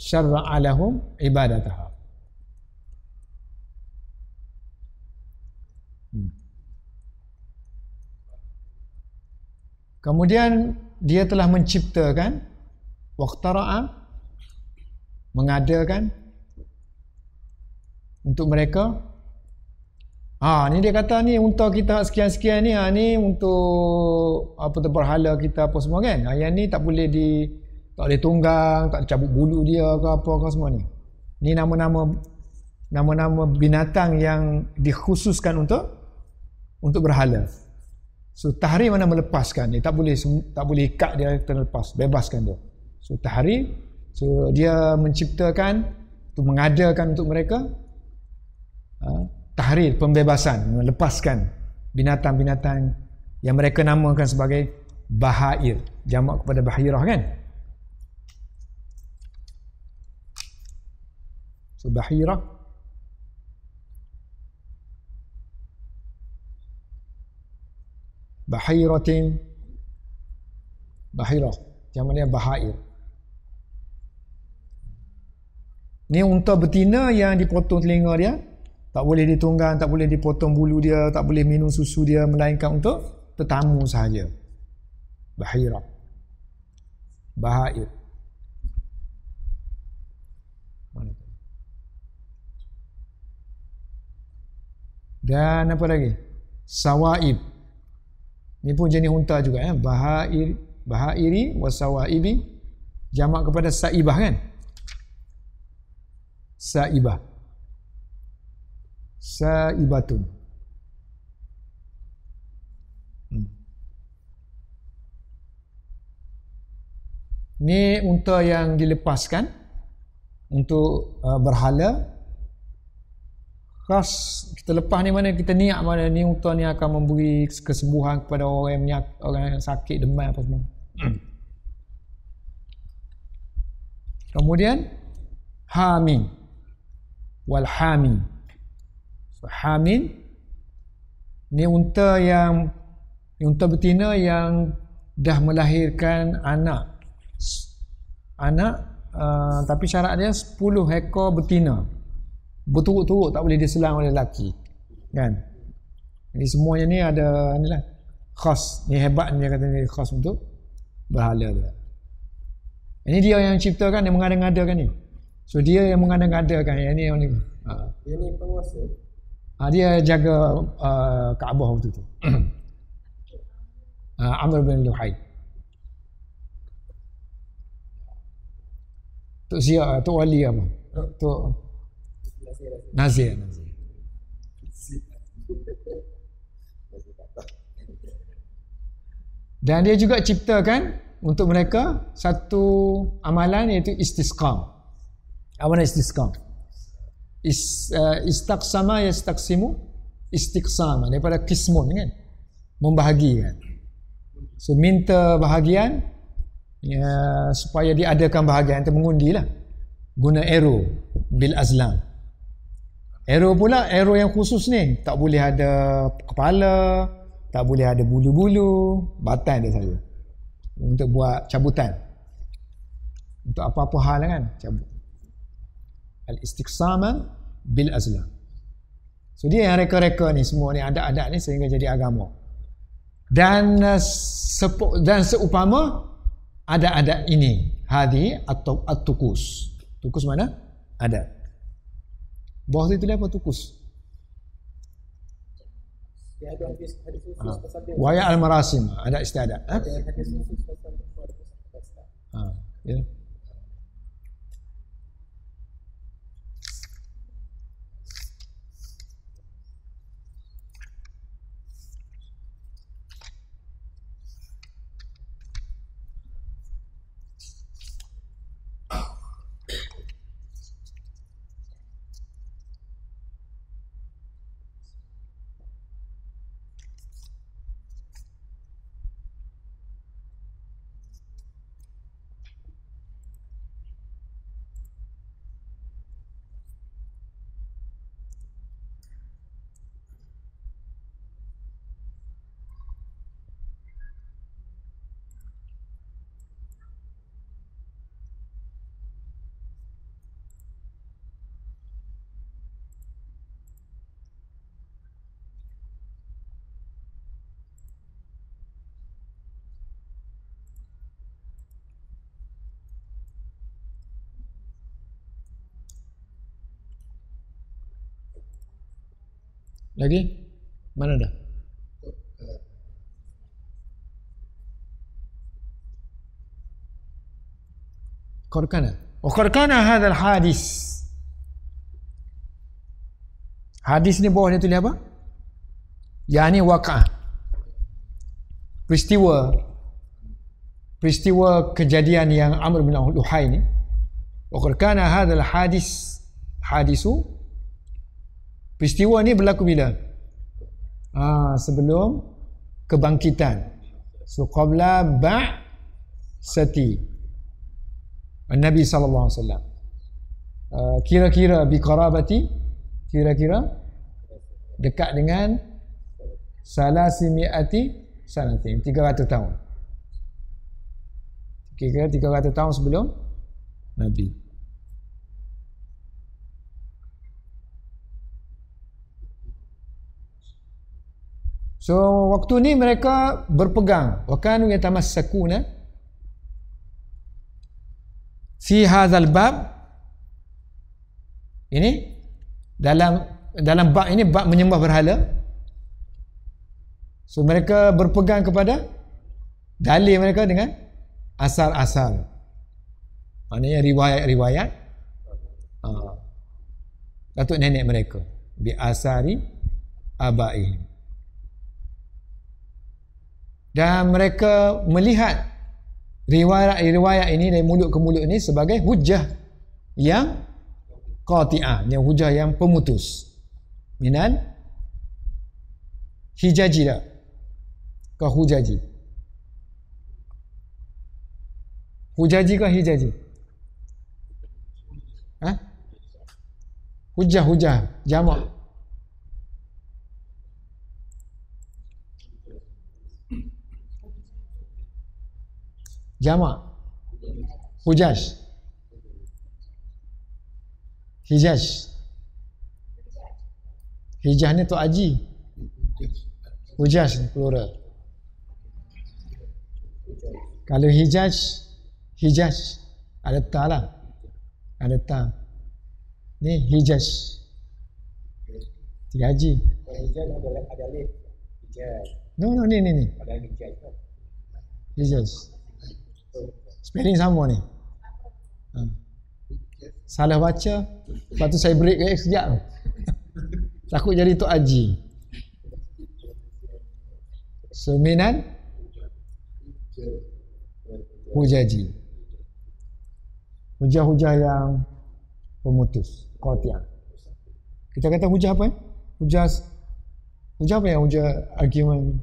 Syara'a lahum ibadatah. Kemudian dia telah menciptakan waqtara'a, mengadakan untuk mereka. Ni dia kata ni unta kita sekian-sekian ni, ni untuk apa tu, berhala kita apa semua, kan? Yang ni tak boleh tak boleh tunggang, tak cabut bulu dia ke apa ke semua ni. Ni nama-nama binatang yang dikhususkan untuk berhala. So tahrim mana melepaskan ni, tak boleh ikat dia terlepas, bebaskan dia. So tahrim, so dia menciptakan untuk mengadakan untuk mereka tahrir, pembebasan, melepaskan binatang-binatang yang mereka namakan sebagai bahair, jamak kepada bahirah, kan? So bahirah bahiratin, bahirah jamak dia bahair. Ni unta betina yang dipotong telinga dia, tak boleh ditunggang, tak boleh dipotong bulu dia, tak boleh minum susu dia, melainkan untuk tetamu sahaja. Bahira, bahair. Dan apa lagi? Sawaib. Ni pun jenis unta juga, ya. Bahairi wa sawaibi, jamak kepada saibah, kan? Saibatun. Ni unta yang dilepaskan untuk berhala. Khas kita lepas ni, mana kita niat mana ni unta ni akan memberi kesembuhan kepada orang yang sakit, demam apa semua. Kemudian hamin wal hami. So, hamin ni unta betina yang dah melahirkan anak, tapi syarat dia 10 ekor betina berturut-turut, tak boleh diselang oleh lelaki, kan? Ini semuanya ni ada ni lah, khas ni, hebat ni, dia kata ni khas untuk berhala dia. Ini dia yang ciptakan, yang mengada-ngadakan ni. So dia yang mengada-ngadakan yang ni. Dia ni penguasa. Dia jaga Kaabah waktu tu. Amr bin Luhai. Tok Zia, Tok Wali apa? Tok Nazir. Dan dia juga ciptakan untuk mereka satu amalan, iaitu istisqa. Apa nama istisqa? Istaqsama yastaqsimu istiqsama, daripada qismun, kan? Membahagikan. So minta bahagian, ya, supaya diadakan bahagian, itu mengundilah. Guna arrow bil azlam. Arrow pula, arrow yang khusus ni, tak boleh ada kepala, tak boleh ada bulu-bulu, batang dia saja. Untuk buat cabutan. Untuk apa-apa hal, kan? Cabut. Al-istiqsama bil azlam. So dia yang reka-reka ni, semua ni adat-adat ni sehingga jadi agama. Dan seumpama adat-adat ini, hadi atau at-tukus. Tukus mana? Adat. Bawah tu tulis apa? Tukus. Dia ada hadis khusus pasal dia. Waya al-marasim, adat istiadat. Ada hadis khusus pasal Ya. Lagi? Mana dah? Qarkana. Qarkana hadzal hadis. Hadis ni bawah dia tulis apa? Yani waqa'ah. Peristiwa kejadian yang Amr bin Luhai ni. Qarkana hadzal hadisu. Peristiwa ni berlaku bila? Sebelum kebangkitan. So qabla ba'sati Nabi sallallahu alaihi wasallam. Kira-kira biqarabati, kira-kira dekat dengan salasimiati sanatin, 300 tahun. Kira-kira 300 tahun sebelum Nabi. So waktu ni mereka berpegang, wa kanu yatamassakuna fi hadzal bab. Ini dalam bab ini, bab menyembah berhala. So mereka berpegang kepada dalil mereka dengan asal-asal, maknanya riwayat-riwayat datuk nenek mereka, bi asari abaihim. Dan mereka melihat riwayat ini dari mulut ke mulut ini sebagai hujah yang qati'ah, yang hujah yang pemutus. Minal hijaji dah ke hujaji? Hujaji ke hijaji? Hujah jamak. Jamak hujaj. Hijaj. Hijah ni tu aji. Hujaj plural. Kalau hijaj ada ta lah. Ada ta. Ni hijaj. Tiga haji. Hijaz ada alif. Hijaz. No, ni. Ada hijaz. Hijaj. Spelling sama ni. Salah baca, lepas tu saya break sekejap. Takut jadi Tok Haji. Seminan hujaji. Hujah-hujah yang pemutus, qati'ah. Kita kata hujah apa? Hujah apa yang hujah argument?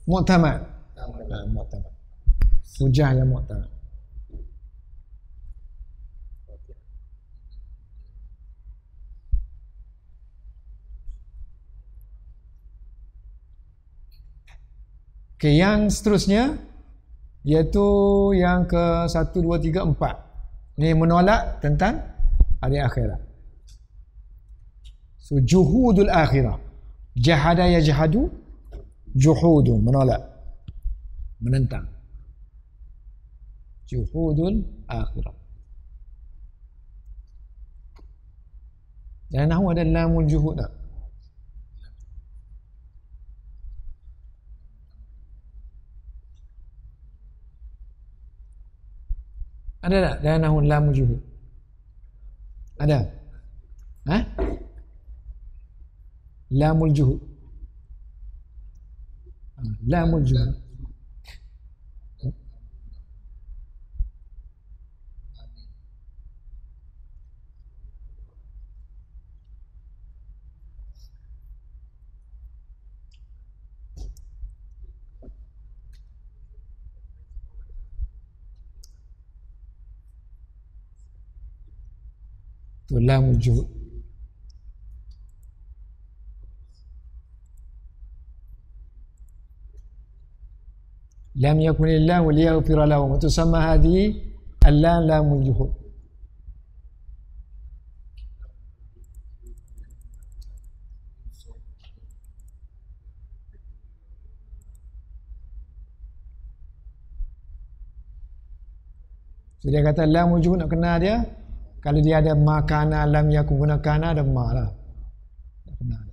Mu'tamad. Mu'tamad. Hujah yang mu'tamad. Okay, yang seterusnya iaitu yang ke 1, 2, 3, 4. Ini menolak tentang hari akhirat. So juhudul akhirah. Jahada yajhadu, juhudu menolak, menentang. Juhudul akhirah. Dan nahwu ada lamul juhud tak? Ada tak dalam nahwu lamul juhud? Ada? Lamul juhud. Lamul juhud. Itu lamul juhud. Lam yakunillahu liyaghfira lahum wa tusamma hadhihi allam lamul juhud. So dia kata lamul juhud, nak kenal dia, Kalau dia ada makana lam yakun guna kana, ada ma lah. Tak pernah ada.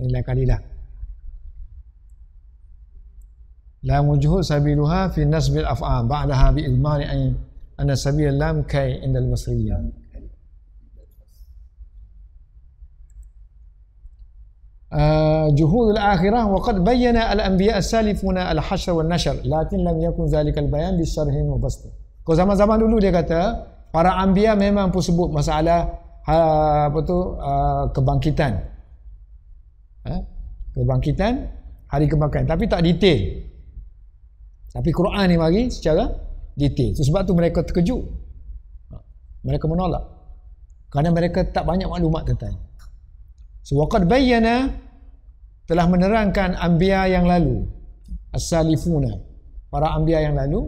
Ini lain kali lah. La mujhud sabiluha fi nasbil af'al ba'daha bi idmani anna sabil lam kai indal masriyin. جهود الآخرة وقد بين الأنبياء السالفون الحشر والنشر لكن لم يكن ذلك البيان بشرح وبسط. Kalau zaman-zaman dulu dia kata para anbiya memang pun sebut masalah kebangkitan. Kebangkitan, hari kebangkitan, tapi tak detail. Tapi Quran ni bagi secara detail. Sebab tu mereka terkejut. Mereka menolak. Kerana mereka tak banyak maklumat tentang. So waqad bayyana, telah menerangkan anbiya yang lalu, as-salifuna, para anbiya yang lalu,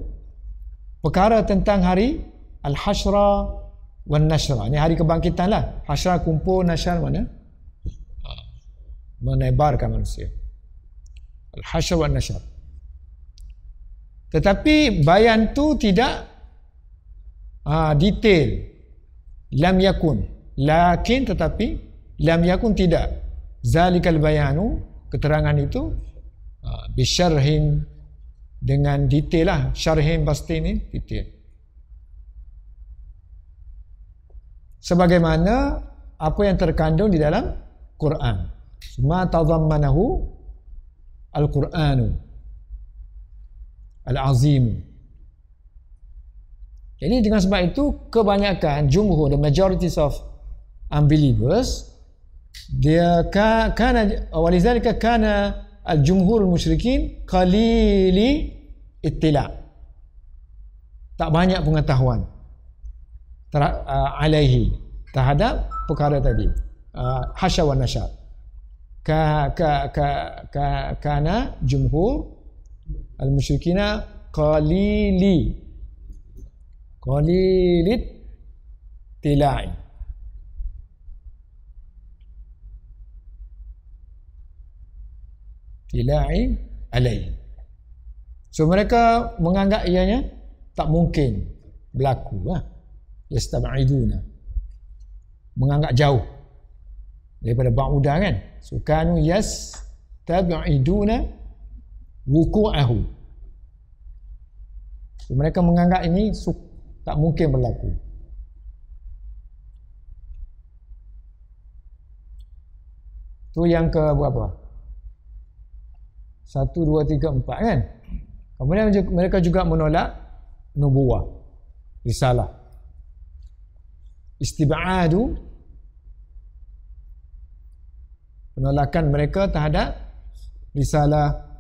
perkara tentang hari al-hasyra wan nashra. Ini hari kebangkitan lah. Hasyra kumpul, nasyar mana? Menebarkan manusia. Al-hasyra wan nashar. Tetapi bayan tu tidak detail. Lam yakun. Lakin tetapi lam yakun tidak. Zalikal bayanu, keterangan itu bisyarhin, dengan detail lah. Syarhin pasti ni detail. Sebagaimana apa yang terkandung di dalam Quran. Ma tadhammanahu al-Quranu al-azim. Jadi dengan sebab itu kebanyakan jumhur, the majority of unbelievers, dia kana walizalika kana al-jumhur al-musyrikin qalili ittila', tak banyak pengetahuan alaihi, terhadap perkara tadi, hasya wa nasya. Kana jumhur al-musyrikina qalilit tila'i. Tila'i alaihi. So mereka menganggap ianya tak mungkin berlaku lah. Yastab'iduna, menganggap jauh daripada ba'udah kan. So kanu yastab'iduna wuku'ahu. So, mereka menganggap ini tak mungkin berlaku. Tu yang ke berapa? 1, 2, 3, 4 kan. Kemudian mereka juga menolak nubuwah, risalah. Istib'adu, penolakan mereka terhadap risalah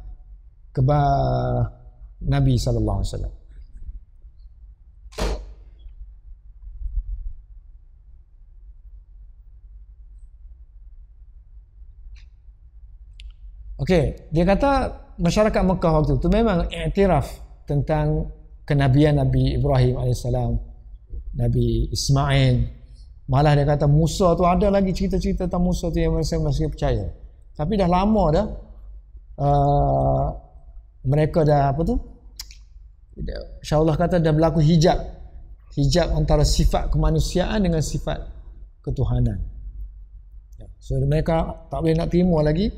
Nabi sallallahu alaihi wasallam. Okey, dia kata masyarakat Mekah waktu itu memang iktiraf tentang kenabian Nabi Ibrahim AS, Nabi Ismail. Malah dia kata Musa tu, ada lagi cerita-cerita tentang Musa tu yang masih percaya. Tapi dah lama dah mereka dah apa tu? InsyaAllah kata dah berlaku hijab antara sifat kemanusiaan dengan sifat ketuhanan. So mereka tak boleh nak terima lagi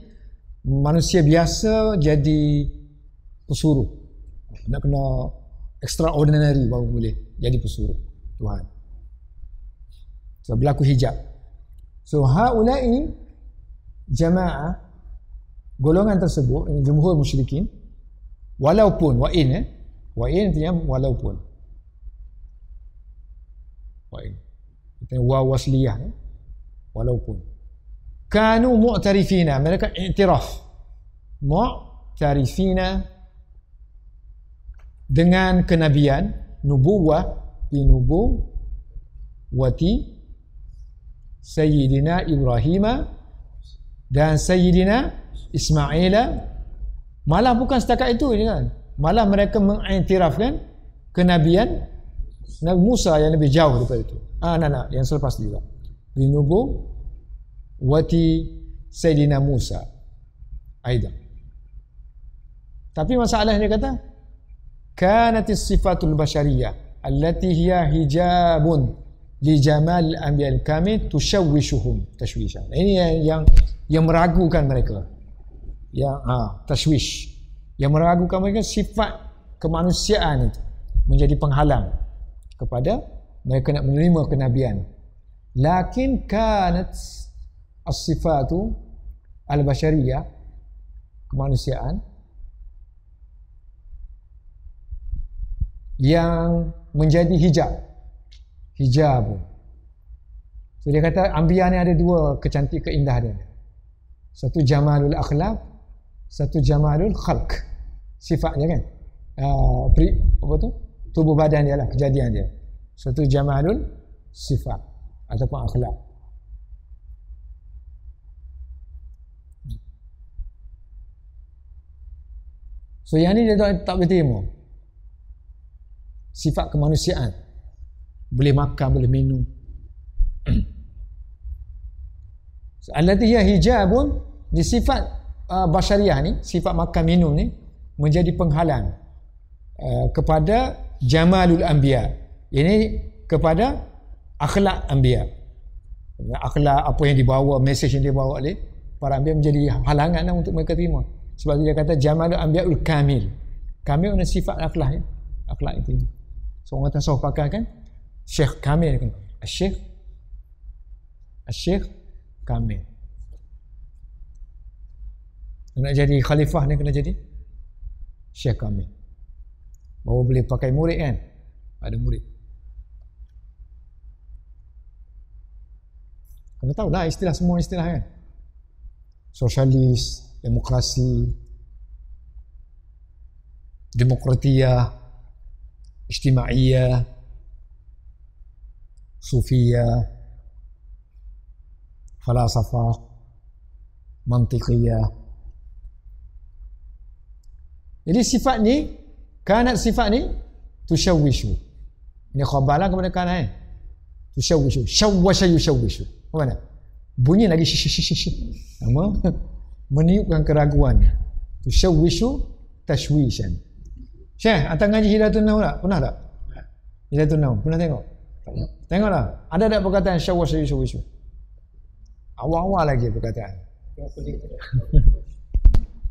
manusia biasa jadi pesuruh. Nak kena extraordinary baru boleh jadi pesuruh Tuhan. So berlaku hijab. So haula'i jamaah, golongan tersebut, ini jumhur musyrikin, walaupun wa'in artinya walaupun, wa'in artinya wa wasliyah, walaupun kanu mu'tarifina, mereka i'tiraf mu'tarifina dengan kenabian, nubuwah bi nubuwati Sayyidina Ibrahim dan Sayyidina Ismail. Malah bukan setakat itu je kan, malah mereka mengiktirafkan kenabian Nabi Musa yang lebih jauh daripada itu. Yang selepas juga bi nubuwati Sayyidina Musa aidan. Tapi masalahnya dia kata kanat sifatul basyariyah allati hiya hijabun li jamal al-anbiya al-kamil tushawwishuhum tashwishan. Ini yang meragukan mereka. Yang tashwish. Yang meragukan mereka, sifat kemanusiaan itu menjadi penghalang kepada mereka nak menerima kenabian. Lakin kanat as-sifatu al-basyariyah, kemanusiaan, yang menjadi hijab. So dia kata anbiya ni ada dua keindahan dia. Satu jamalul akhlaq, satu jamalul khalq. Sifatnya kan. Apa tu? Tubuh badan dia lah, kejadian dia. Satu jamalul sifat ataupun akhlak. So yang ni dia tak boleh terima. Sifat kemanusiaan. Boleh makan, boleh minum. Allati hiya hijabun, di sifat basyariah ni, sifat makan minum ni menjadi penghalang kepada jamalul anbiya. Ini kepada akhlak anbiya. Akhlak apa yang dibawa, mesej yang dibawa oleh para anbiya menjadi halangan untuk mereka terima. Sebab dia kata jamalul anbiyaul kamil. Kamil adalah sifat akhlak ya. Akhlak itu. Seorang tasawuf pakai kan Syekh Kamil kan. Syekh Kamil. Nak jadi khalifah ni kena jadi Syekh Kamil. Baru boleh pakai murid kan. Ada murid. Kena tahu lah istilah, semua istilah kan. Sosialis, demokrasi, demokratiyah, ijtimaiyah, sufiyah, falasafah, mantiqiyah. Jadi sifat ni, kanat sifat ni tushawwishu. Ini khabar lah kepada kanat. Tushawwishu, syawwasha yushawwishu. Apa mana? Bunyi lagi nama meniupkan keraguan. Tushawwishu tashwishan. Syekh, hantar ngaji Hidayatul Naum tak? Pernah tak? Hidayatul Naum, pernah tengok? Tengoklah. Ada tak perkataan syawwasha yushawwishu? Awal-awal lagi perkataan.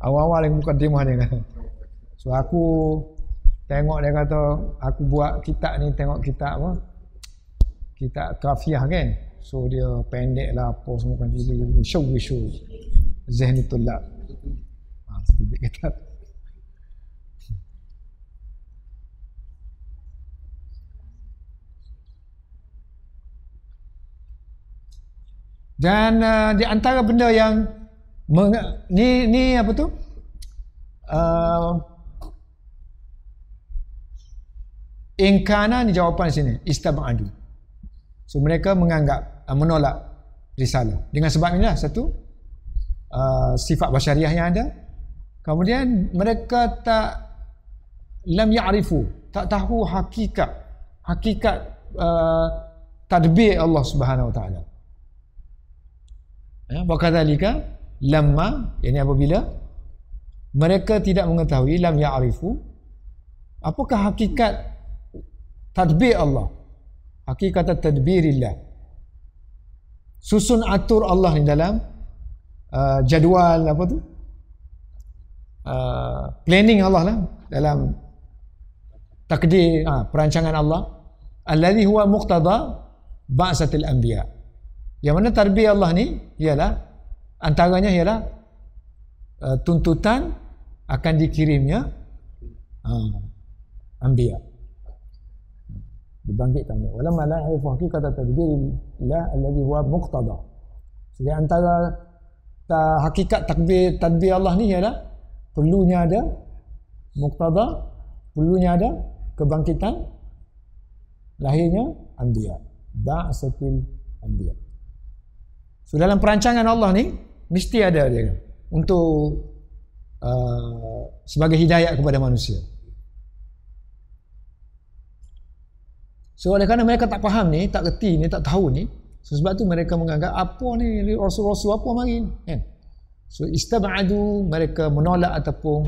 Awal-awal lagi mukadimah dia kata. So aku tengok dia kata, aku buat kitab ni, tengok kitab apa? Kitab kafiah kan? So dia pendek lah apa semua kan jadi syawwishu zihnitul lab. Sedikit kitab. Dan di antara benda yang ni apa tu? Ingkana ni jawapan sini, istab'adu. So mereka menganggap, menolak risalah. Dengan sebab inilah satu sifat basyariah yang ada. Kemudian mereka lam ya'rifu, tak tahu hakikat tadbir Allah Subhanahu wa taala. Wakadzalika lamma, ini apabila mereka tidak mengetahui, lam ya'rifu, apakah hakikat tadbir Allah, hakikat tadbirillah, susun atur Allah ni dalam jadual apa tu, planning Allah lah, dalam takdir, perancangan Allah, alladhi huwa muqtada ba'satil anbiya. Yang mana tarbiyah Allah ni ialah, antaranya ialah tuntutan akan dikirimnya anbiya, dibangkitkan. Walamma la ya'rifu haqiqata tadbirillah alladhi huwa muqtada. Jadi antara hakikat tadbir Allah ni ialah perlunya ada muqtada, perlunya ada kebangkitan, lahirnya anbiya, ba'satil anbiya. So dalam perancangan Allah ni mesti ada dia untuk sebagai hidayah kepada manusia. So oleh kerana mereka tak faham ni, tak reti ni, tak tahu ni, so, sebab tu mereka menganggap apa ni rasul-rasul apa mari kan. So istab'adu, mereka menolak ataupun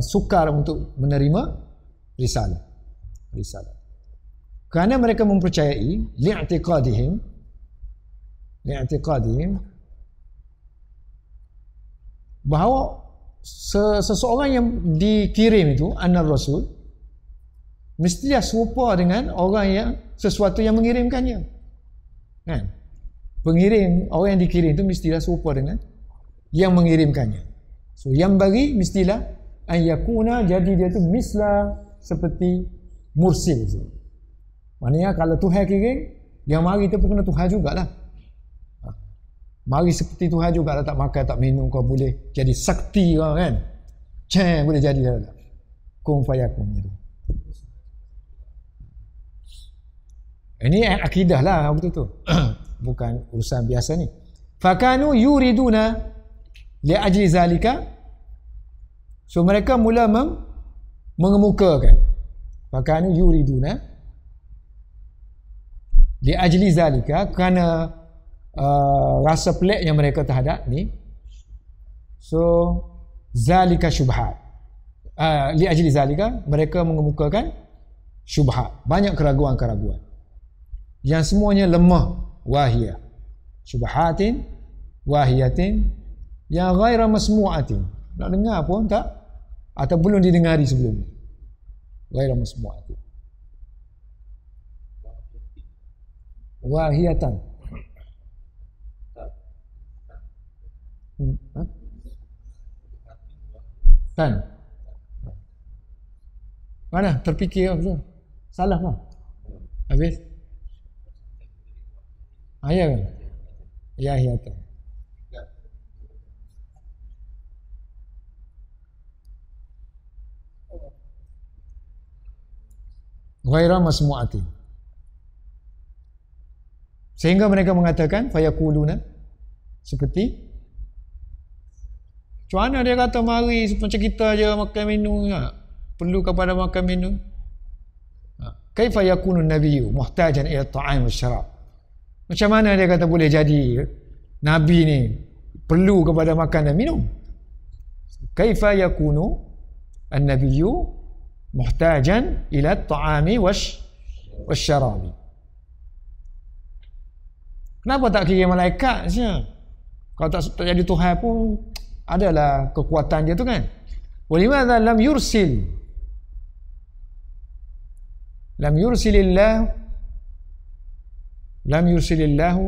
sukar untuk menerima risalah. Kerana mereka mempercayai li'tiqadihim bahawa seseorang yang dikirim itu anar rasul mestilah serupa dengan orang yang sesuatu yang mengirimkannya, kan? Pengirim, orang yang dikirim itu mestilah serupa dengan yang mengirimkannya. So yang bagi mestilah an yakuna, jadi dia tu misla seperti mursil tu. Maknanya kalau Tuhan kirim, yang mari tu pun kena Tuhan jugalah. Mari seperti Tuhan jugalah, tak makan tak minum kau boleh jadi sakti kau, kan? Boleh jadi dah. Kun fayakun gitu. Ini akidah lah betul tu. Bukan urusan biasa ni. Fakanu yuriduna li ajli zalika. So mereka mula mengemukakan. Fakanu yuriduna li ajli zalika, kerana rasa pelik yang mereka terhadap ni. So zalika syubhat. Li ajli zalika, mereka mengemukakan syubhat, banyak keraguan-keraguan yang semuanya lemah, wahiyah, syubhatin wahiyatin yang ghaira masmu'atin, nak dengar pun tak, atau belum didengari sebelum ni, ghaira masmu'atin, wahiyatan. Kan? Mana? Terfikir apa? Salah kan? Habis? Ya kan? Ya tu. Ghaira masmu'atin. Sehingga mereka mengatakan fayakuluna, seperti macam mana dia kata mari macam kita je makan minum, perlu kepada makan minum. Kaifa yakunu nabiyyu muhtajan ila at-ta'am wasyarab. Macam mana dia kata boleh jadi nabi ni perlu kepada makan dan minum? Kaifa yakunu an-nabiyyu muhtajan ila at-ta'ami wasyarabi. Kenapa tak kira malaikat saja? Kalau tak jadi Tuhan pun adalah kekuatan dia tu, kan? Walimadha lam yursilillahu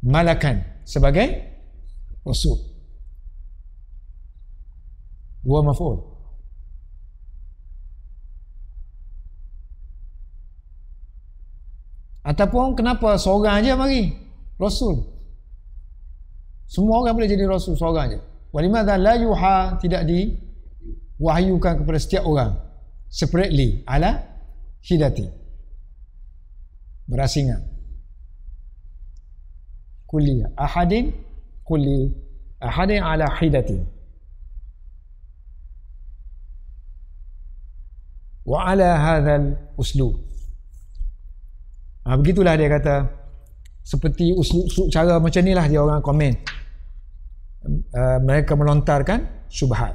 malakan sebagai rasul. Dua maf'ul. Ataupun kenapa seorang aja mari rasul? Semua orang boleh jadi rasul seorang aja. Walimadha la yuha, tidak diwahyukan kepada setiap orang separately ala hidati, berasingan. Kulli ahadin ala hidati wa ala hadzal uslub. Begitulah dia kata, seperti uslub cara macam inilah dia orang komen. Mereka melontarkan syubhat.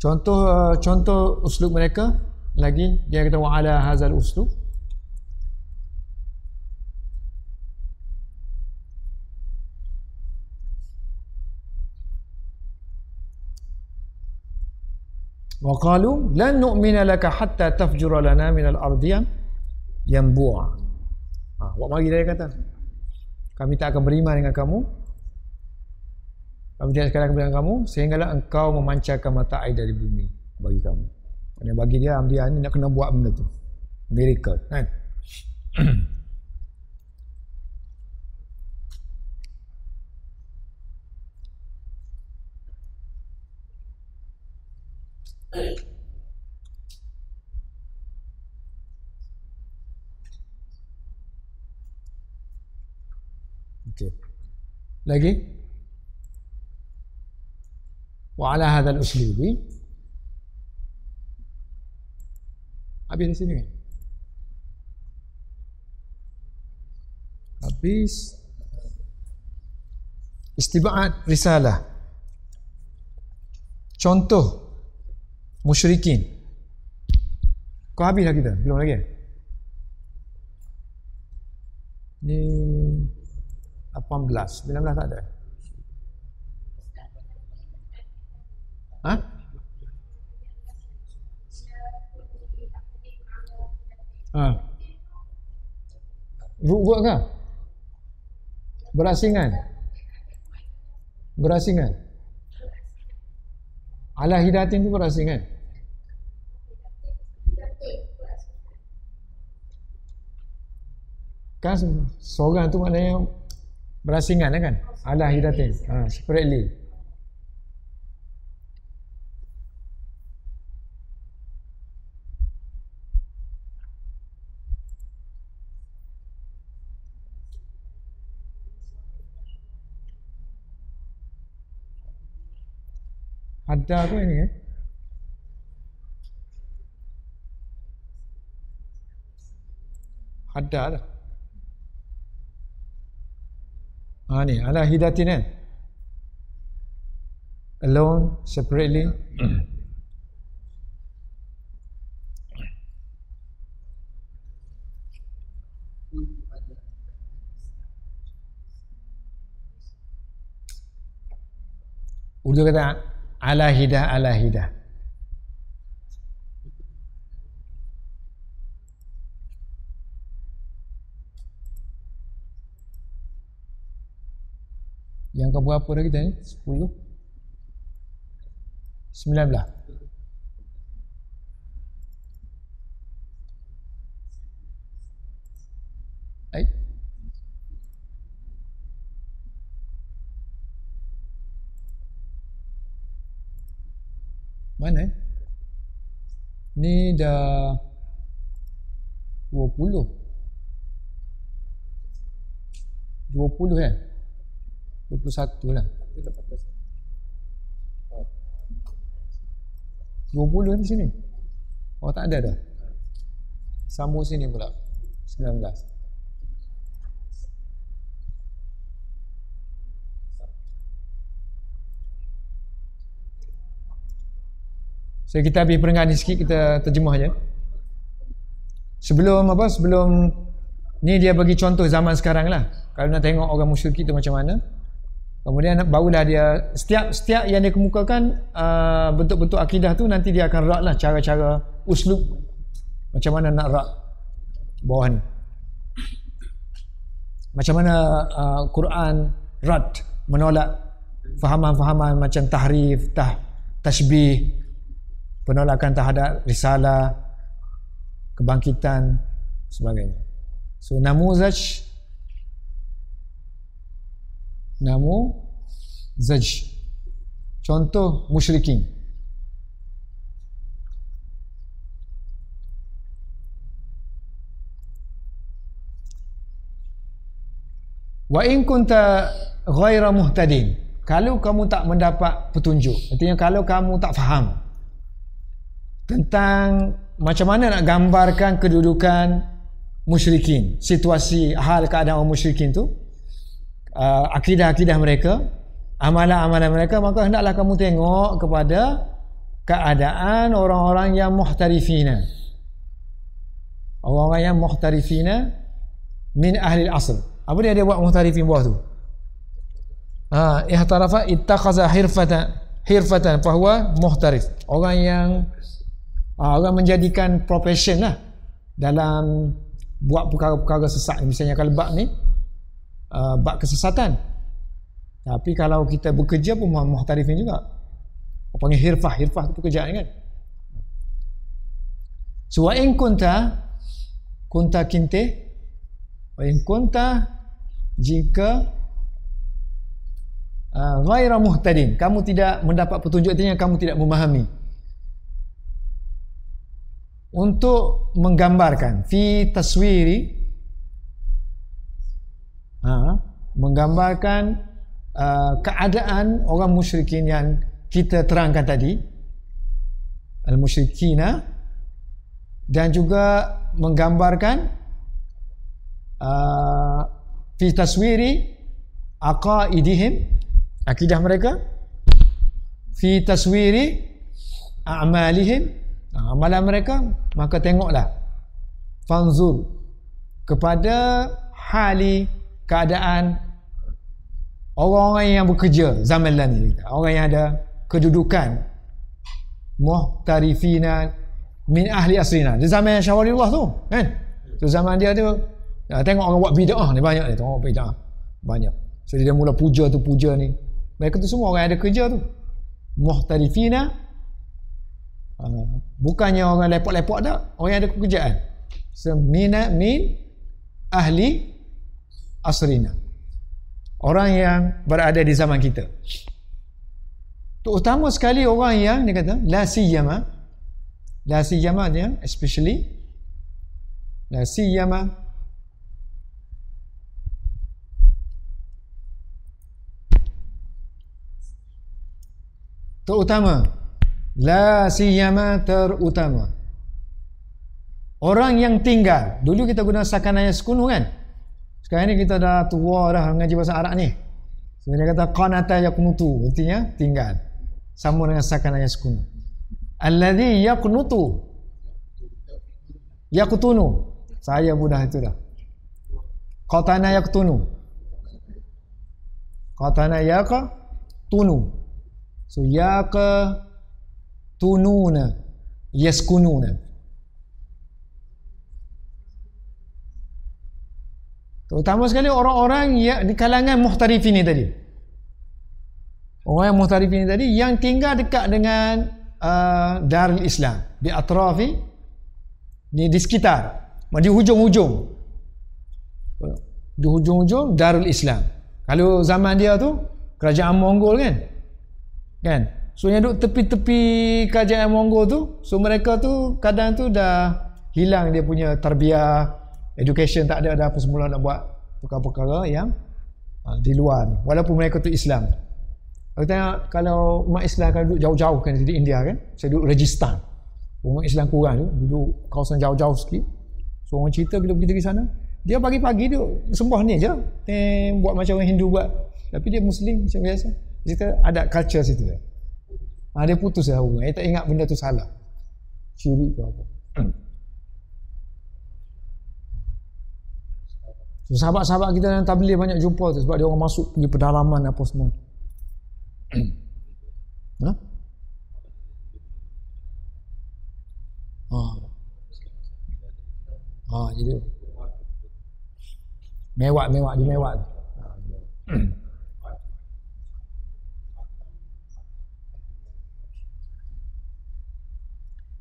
Contoh uslub mereka lagi, dia kata wa ala hazal uslub. Wa qalu lan nu'mina laka hatta tafjura lana minal ardi yanbu'a. Awak mari dia kata, kami tak akan beriman dengan kamu, kami tidak sekadar dengan kamu, sehinggalah engkau memancarkan mata air dari bumi bagi kamu. Dan bagi dia, Anbiya ni nak kena buat benda tu, miracle kan. Okey. Lagi? Wa ala hadzal uslubi. Habis di sini kan? Habis. Istiba'at risalah. Contoh musyrikin. Kau habis dah kita? Belum lagi? Ni 18, 19 tak ada. Ha? Buat ke? Berasingan. Ala hidatin tu berasingan. Kan seorang tu maknanya berasingan kan? Ala hidatin. Separately. Hadda tu ini Hadda lah. Ni ala hidatin kan? Alone, separately. Urdu kata ala hidah. Yang kau berapa dah kita ni? 10 19. Mana? Ni dah 20 kan? 21 lah. 20 di sini. Oh tak ada dah. Sambung sini pula. 19. So kita habis perenggan ni sikit, kita terjemah je. Sebelum ni dia bagi contoh zaman sekarang lah. Kalau nak tengok orang musyrik itu macam mana. Kemudian barulah dia setiap yang dia kemukakan bentuk-bentuk akidah tu nanti dia akan rak lah cara-cara uslub macam mana nak rak bawah ni. Macam mana Quran rad menolak fahaman-fahaman macam tahrif, tashbih, penolakan terhadap risalah, kebangkitan, sebagainya. So namuzaj contoh musyrikin. Wa in kunta ghaira muhtadin, kalau kamu tak mendapat petunjuk, artinya kalau kamu tak faham tentang macam mana nak gambarkan kedudukan musyrikin, situasi hal keadaan orang musyrikin tu, akidah-akidah mereka, amalan-amalan mereka, maka hendaklah kamu tengok kepada keadaan orang-orang yang muhtarifina, orang-orang yang muhtarifina min ahli al-asl. Apa dia buat muhtarifin bawah tu? Ihtarafa ittakhadha hirfatan fahuwa muhtarif. Orang yang orang menjadikan profession lah dalam buat perkara-perkara sesat. Misalnya kalau bab ni bab kesesatan. Tapi kalau kita bekerja pun muhtarifin juga. Apa panggil hirfah tu pekerjaan kan. So wa in kunta kinte wa in kunta jika ghaira muhtadin, kamu tidak mendapat petunjuk, artinya kamu tidak memahami. Untuk menggambarkan fi taswiri, menggambarkan keadaan orang musyrikin yang kita terangkan tadi, al-musyrikina, dan juga menggambarkan fi taswiri aqaidihim, akidah mereka, fi taswiri a'malihim, amalan mereka. Maka tengoklah, fanzur, kepada hali keadaan orang-orang yang bekerja zaman lalu, orang yang ada kedudukan muhtarifina min ahli asrina, di zaman Syawalillah tu kan, tu zaman dia tu. Tengok orang buat bid'ah ni banyak ni, tengok bid'ah banyak. So dia mula puja tu puja ni, mereka tu semua orang yang ada kerja tu, muhtarifina, bukannya orang lepok-lepok tak, orang yang ada pekerjaan. So min ahli asrina, orang yang berada di zaman kita. Terutama sekali orang yang dia kata la siyama dia, especially la siyama terutama, la siyama terutama, orang yang tinggal. Dulu kita guna sakanaya sukun kan, sekarang ni kita dah tua dah ngaji bahasa Arab ni. Sebenarnya kata qanata yaqnutu, artinya tinggal, sama dengan sakanaya sukun. Alladhi yaqnutu yaqtunu, saya mudah itu dah. Qatana yaqtunu, qatana yaqtunu, so yaqtununa yaskununa. Terutama sekali orang-orang yang di kalangan muhtarifin ni tadi. Orang yang muhtarifin ni tadi yang tinggal dekat dengan Darul Islam, di atrafi, di sekitar, di hujung-hujung Darul Islam. Kalau zaman dia tu kerajaan Mongol kan, so yang duduk tepi-tepi kerajaan Mongol tu, so mereka tu kadang tu dah hilang dia punya tarbiyah, education tak ada, apa semula nak buat perkara-perkara yang di luar ni, walaupun mereka tu Islam. Kalau tengok, kalau umat Islam kan duduk jauh-jauh kan di India kan, saya duduk Rajasthan, umat Islam kurang tu, duduk kawasan jauh-jauh sikit. So orang cerita bila pergi sana, dia pagi-pagi dia sembah ni je, buat macam orang Hindu buat, tapi dia Muslim macam biasa. Kita ada culture situ. Dia putus lah hubungan, dia tak ingat benda tu salah, syirik ke apa. So, sahabat-sahabat kita dalam tabligh banyak jumpa tu, sebab dia orang masuk pergi pedalaman apa semua. Jadi mewah di mewah.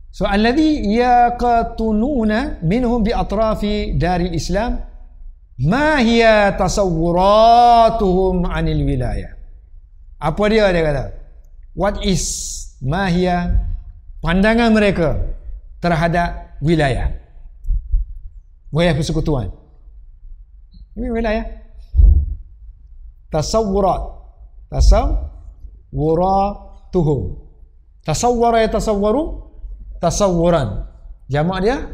So alladhi yaqtununa minhum bi atrafi daril Islam ma hiya tasawwuratuhum 'anil wilayah. Apa dia kata? What is ma hiya, pandangan mereka terhadap wilayah persekutuan. Ini wilayah. Tasawwuratuhum. Tasawwara yatasawwaru tasawwuran. Jamak dia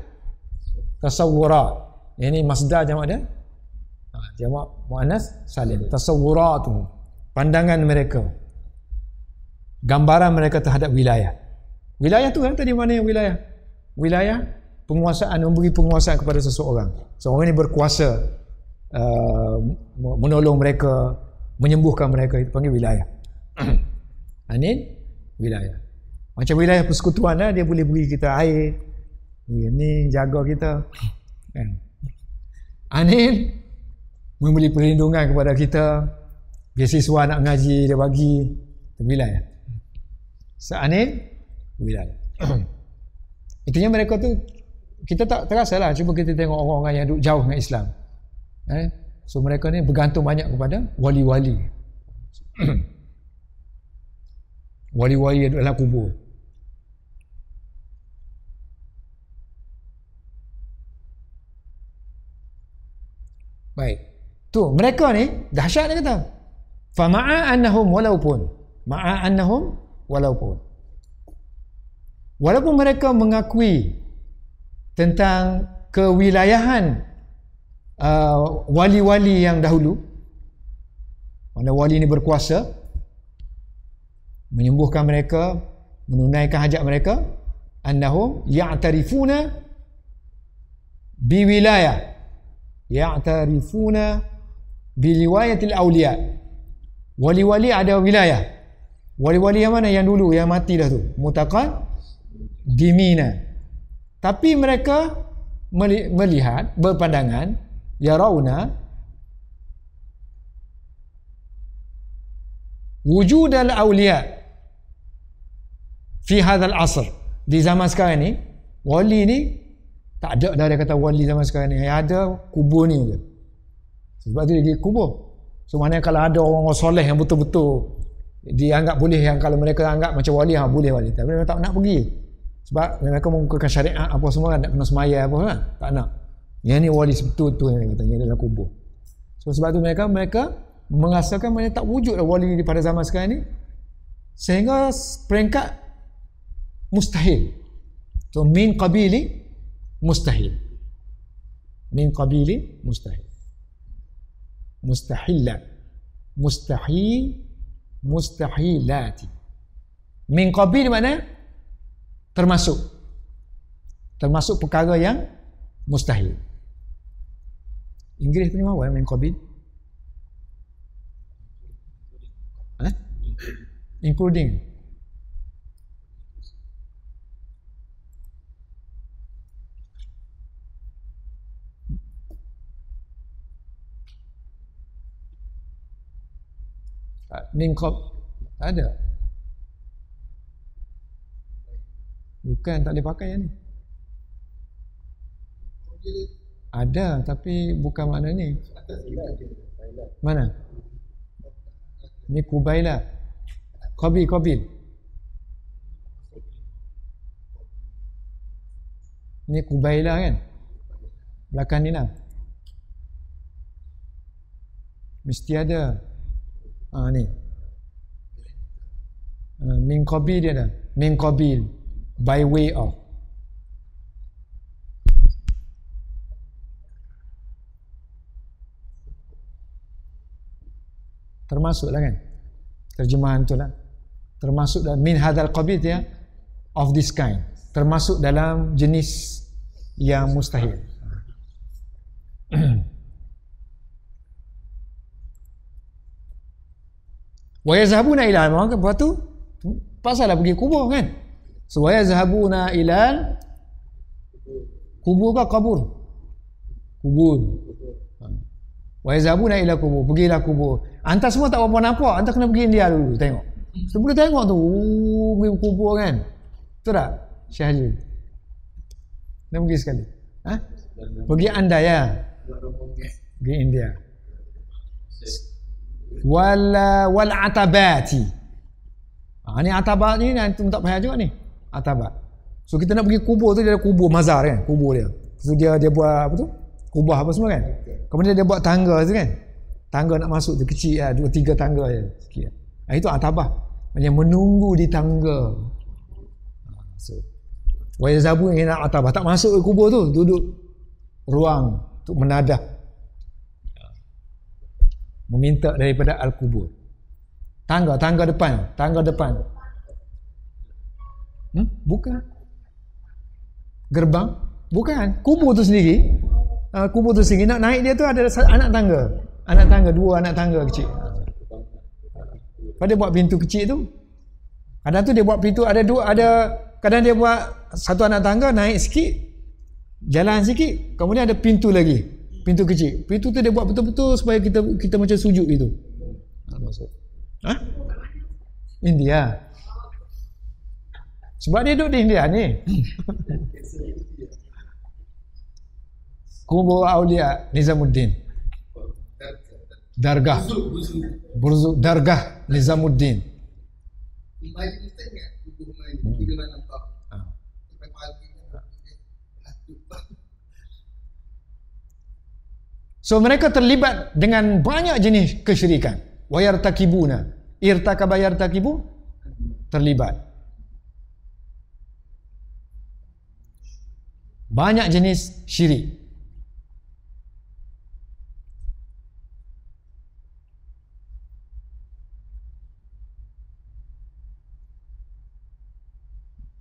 tasawwurat. Ini masdar jamak dia. Jamak muannas salim. Tasawwuratuhum. Pandangan mereka, gambaran mereka terhadap wilayah. Wilayah tu kan tadi mana yang wilayah? Wilayah penguasaan, memberi penguasaan kepada seseorang. Seorang ini berkuasa menolong mereka, menyembuhkan mereka, itu panggil wilayah. Ini wilayah. Macam wilayah persekutuan lah, dia boleh beri kita air, ini jaga kita kan. Anil memberi perlindungan kepada kita. Beasiswa nak ngaji dia bagi. Bilal. Seanil Bilal. Itunya mereka tu kita tak terasa lah. Cuba kita tengok orang-orang yang duduk jauh dengan Islam. So mereka ni bergantung banyak kepada wali-wali. Wali-wali yang duduk dalam kubur. Baik. Tu mereka ni dahsyat dia kata. Fa ma'a annahum walaupun mereka mengakui tentang kewilayahan wali-wali yang dahulu, mana wali ini berkuasa menyembuhkan mereka, menunaikan hajat mereka, annahum ya'tarifuna biwilayah, ya'tarifuna biliwayatil awliya. Wali-wali ada wilayah. Wali-wali yang mana? Yang dulu, yang mati dah tu, mutaqaddimina. Tapi mereka melihat, berpandangan, yarawna wujud al-awliya fi hadzal asr. Di zaman sekarang ni, wali ni tak ada dah. Dia kata wali zaman sekarang ni, yang ada kubur ni je. Sebab tu dia kubur. So maknanya kalau ada orang-orang soleh yang betul-betul dianggap boleh, yang kalau mereka anggap macam wali, boleh wali, tapi mereka tak nak pergi. Sebab mereka mengukuhkan syariat apa semua, nak kena semaya apa kan, tak nak. Yang ni wali sebetul-betul yang katanya dalam kubur. So sebab tu mereka merasakan mereka tak wujud wali pada zaman sekarang ni, sehingga peringkat mustahil. So min qabili mustahil, min qabili mustahil, mustahillat, mustahilati. Min qabil mana? Termasuk perkara yang mustahil. Inggeris punya apa min qabil? Including. Min qab tak ada. Bukan, tak boleh pakai yang ni. Ada tapi bukan makna ni. Mana? Ni kubaila. Qabil. Ni kubaila kan? Belakang ni lah. Mesti ada. Ni. Min qabil dia dah. Min qabil. By way of. Termasuklah kan? Terjemahan tu lah. Termasuk dalam min hadzal qabil ya, of this kind. Termasuk dalam jenis yang mustahil. Wa yazhabuna ila al-mawaqif. Lepas tu pasal pergi kubur kan. So wa yazhabuna ila kubur ke kabur? Kubur. Wa yazhabuna ila kubur. Pergilah kubur. Antar semua tak apa nampak. Antar kena pergi India dulu tengok. Sebelum tengok tu, pergi kubur kan. Betul tak? Syahil. Dah pergi sekali. Pergi anda ya. Pergi India. Wal atabati. Ni atabat ni antum tak payah juga ni. Atabat. So kita nak pergi kubur tu, dia ada kubur mazar kan, kubur dia. So dia buat apa tu? Kubah apa semua kan. Kemudian dia buat tangga tu kan. Tangga nak masuk tu kecil lah, 2-3 tangga je sikit. Itu atabah. Macam menunggu di tangga. So wa yazabun ila atabah, tak masuk ke kubur tu, duduk ruang untuk menadah, meminta daripada al-kubur. Tangga depan. Bukan. Gerbang? Bukan. Kubur tu sendiri. Kubur tu sendiri. Nak naik dia tu ada anak tangga. 2 anak tangga kecil. Pada buat pintu kecil tu. Kadang tu dia buat pintu ada kadang dia buat satu anak tangga, naik sikit, jalan sikit, kemudian ada pintu lagi. Pintu kecil. Pintu tu dia buat betul-betul supaya kita macam sujud gitu. Maksud. Ha? India. Sebab dia duduk di India ni. Kubur Aulia Nizamuddin. Dargah. Dargah Nizamuddin. So mereka terlibat dengan banyak jenis kesyirikan. Wa yartakibuna. Irtakaba yartakibu, terlibat. Banyak jenis syirik.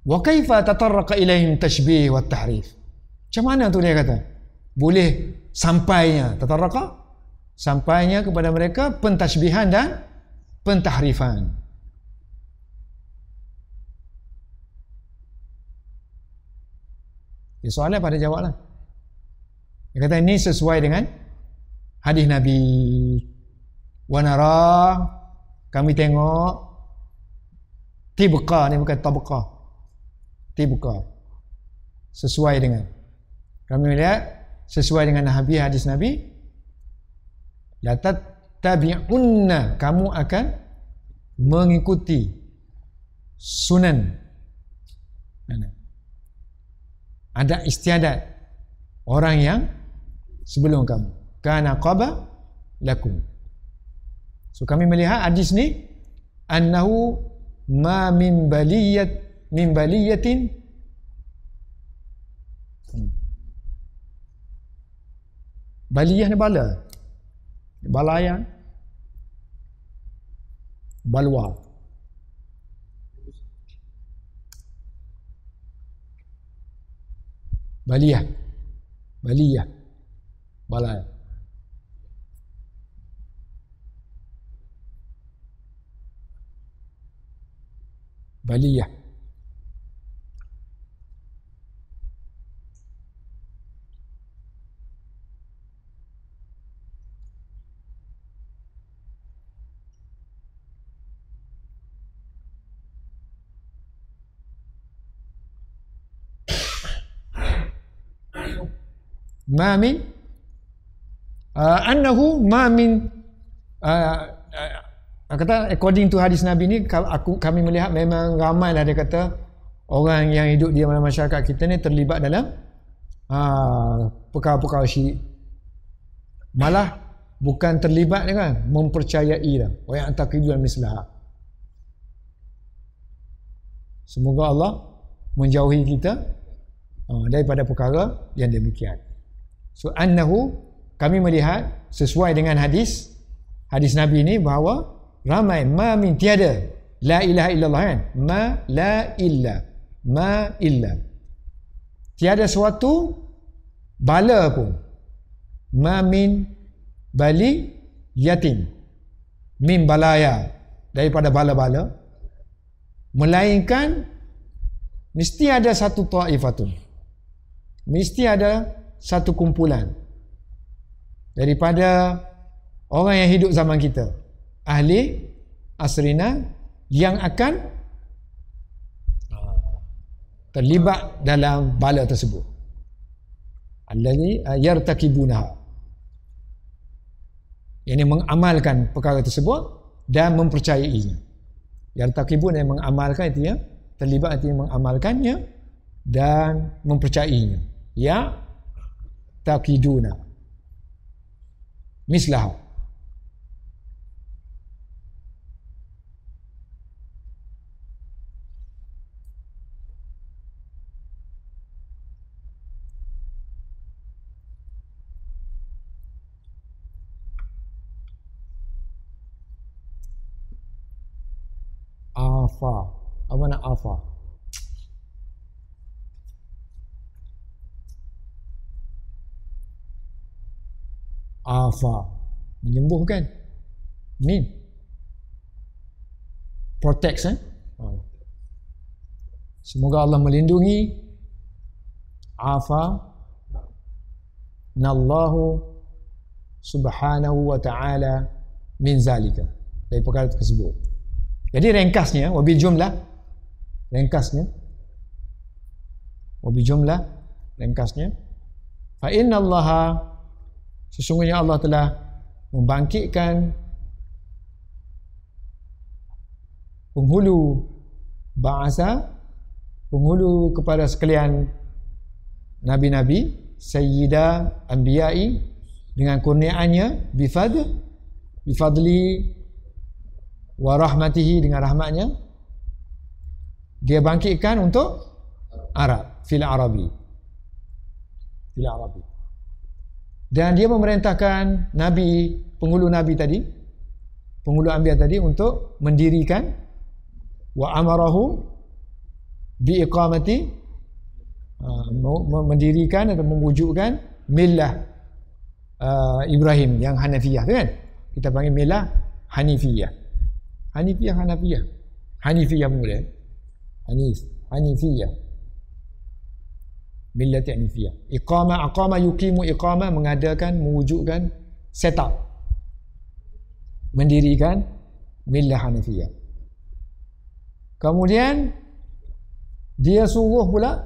Wa kaifa tatarraqa ilaihim tashbih wa tahrif. Macam mana tu dia kata? Boleh sampainya tatarraqa, sampainya kepada mereka pentashbihan dan pentahrifan. Soalnya pada jawablah. Dia kata ini sesuai dengan hadis Nabi. Wa nara, kami tengok, tibqa ni bukan tabqa. Tibqa. Sesuai dengan. Kami lihat sesuai dengan hadis Nabi. La tattabi'unna, kamu akan mengikuti sunan. Ada istiadat orang yang sebelum kamu. Kana qaba lakum. So kami melihat hadis ni annahu ma min baliyatin baliyah ni bala. Balayan. Balwa. Baliyah. Baliyah. Balaya. Baliyah. Ma min annahu ma min kata according to hadis Nabi ni, kami melihat memang ramailah dia kata orang yang hidup di dalam masyarakat kita ni terlibat dalam perkara-perkara syirik. Malah bukan terlibat kan, mempercayai dah. Wa ya'taqidu mislah. Semoga Allah menjauhi kita daripada perkara yang demikian. So annahu, kami melihat sesuai dengan hadis Nabi ni bahawa ramai ma min, tiada, la ilaha illallah kan, ma la illa, tiada suatu bala pun, ma min bali yatim, min balaya, daripada bala-bala, melainkan mesti ada satu ta'ifatun, mesti ada satu kumpulan daripada orang yang hidup zaman kita, ahli asrina, yang akan terlibat dalam bala tersebut. Allazi yartakibunaha, yang mengamalkan perkara tersebut dan mempercayainya. Yartakibun yang mengamalkan, itu ya, terlibat itu yang mengamalkannya dan mempercayainya. Ya takiduna mislah. Afa, apa nak afa? Afa, menyembuhkan. Min, protects. Semoga Allah melindungi. Afa nallahu subhanahu wa ta'ala min zalika, dari perkara tersebut. Jadi ringkasnya, wabil jumlah, fa inna allaha, sesungguhnya Allah telah membangkitkan penghulu kepada sekalian nabi-nabi, sayyida anbiya'i, dengan kurniaannya, bifadli wa rahmatihi, dengan rahmatnya, dia bangkitkan untuk Arab, fil Arabi, dan dia memerintahkan nabi, penghulu anbiya tadi untuk mendirikan, wa amarahu bi iqamati, mendirikan atau mewujudkan millah Ibrahim yang Hanafiyah tu kan, kita panggil millah Hanifiyah mula, Hanifiyah, millat Hanifiyah. Aqama yuqimu iqamah, mengadakan, mewujudkan, set up, mendirikan millah Hanifiyah. Kemudian dia suruh pula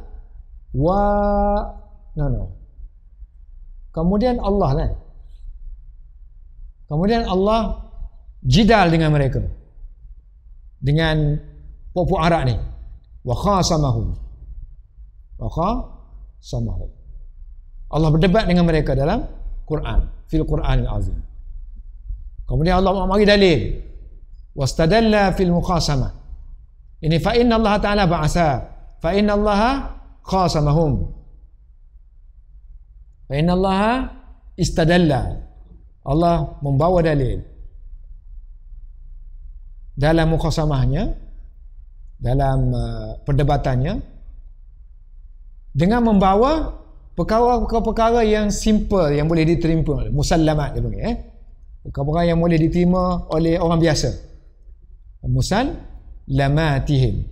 kemudian Allah jidal dengan mereka, dengan puak-puak Arab ni, wa khasamahum, Allah berdebat dengan mereka dalam Quran, fil Quranil azim. Kemudian Allah bagi dalil, wastadalla fil mukhasamah, ini fa inna Allah ta'ala ba'asa, fa inna Allah khasamahum, fa inna Allah istadalla, Allah membawa dalil dalam mukhasamahnya, dalam perdebatannya, dengan membawa perkara-perkara yang simple, yang boleh diterima, musallamat dia panggil, perkara yang boleh diterima oleh orang biasa, musallamatihim,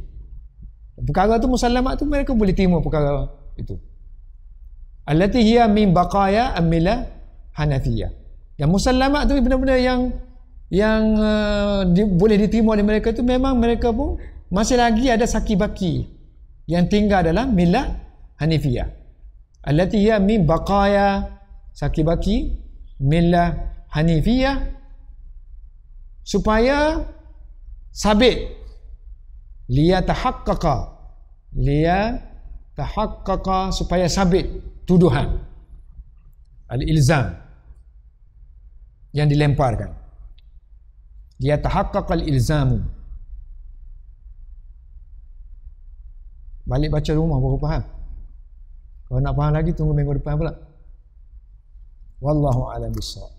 perkara tu musallamat tu mereka boleh terima perkara itu, allati hiya min baqaya amila Hanafiyah. Dan musallamat tu benda-benda yang boleh diterima oleh mereka tu, memang mereka pun masih lagi ada saki baki yang tinggal dalam millah Hanifiyah, allati hiya min baqaya, saki baki millah Hanifiyah, supaya sabit, liyatahaqqaqa, supaya sabit tuduhan, al-ilzam yang dilemparkan, liyatahaqqaqa al-ilzamu. Balik baca rumah baru faham. Kalau nak faham lagi tunggu minggu depan pula. Wallahu a'lam bissawab.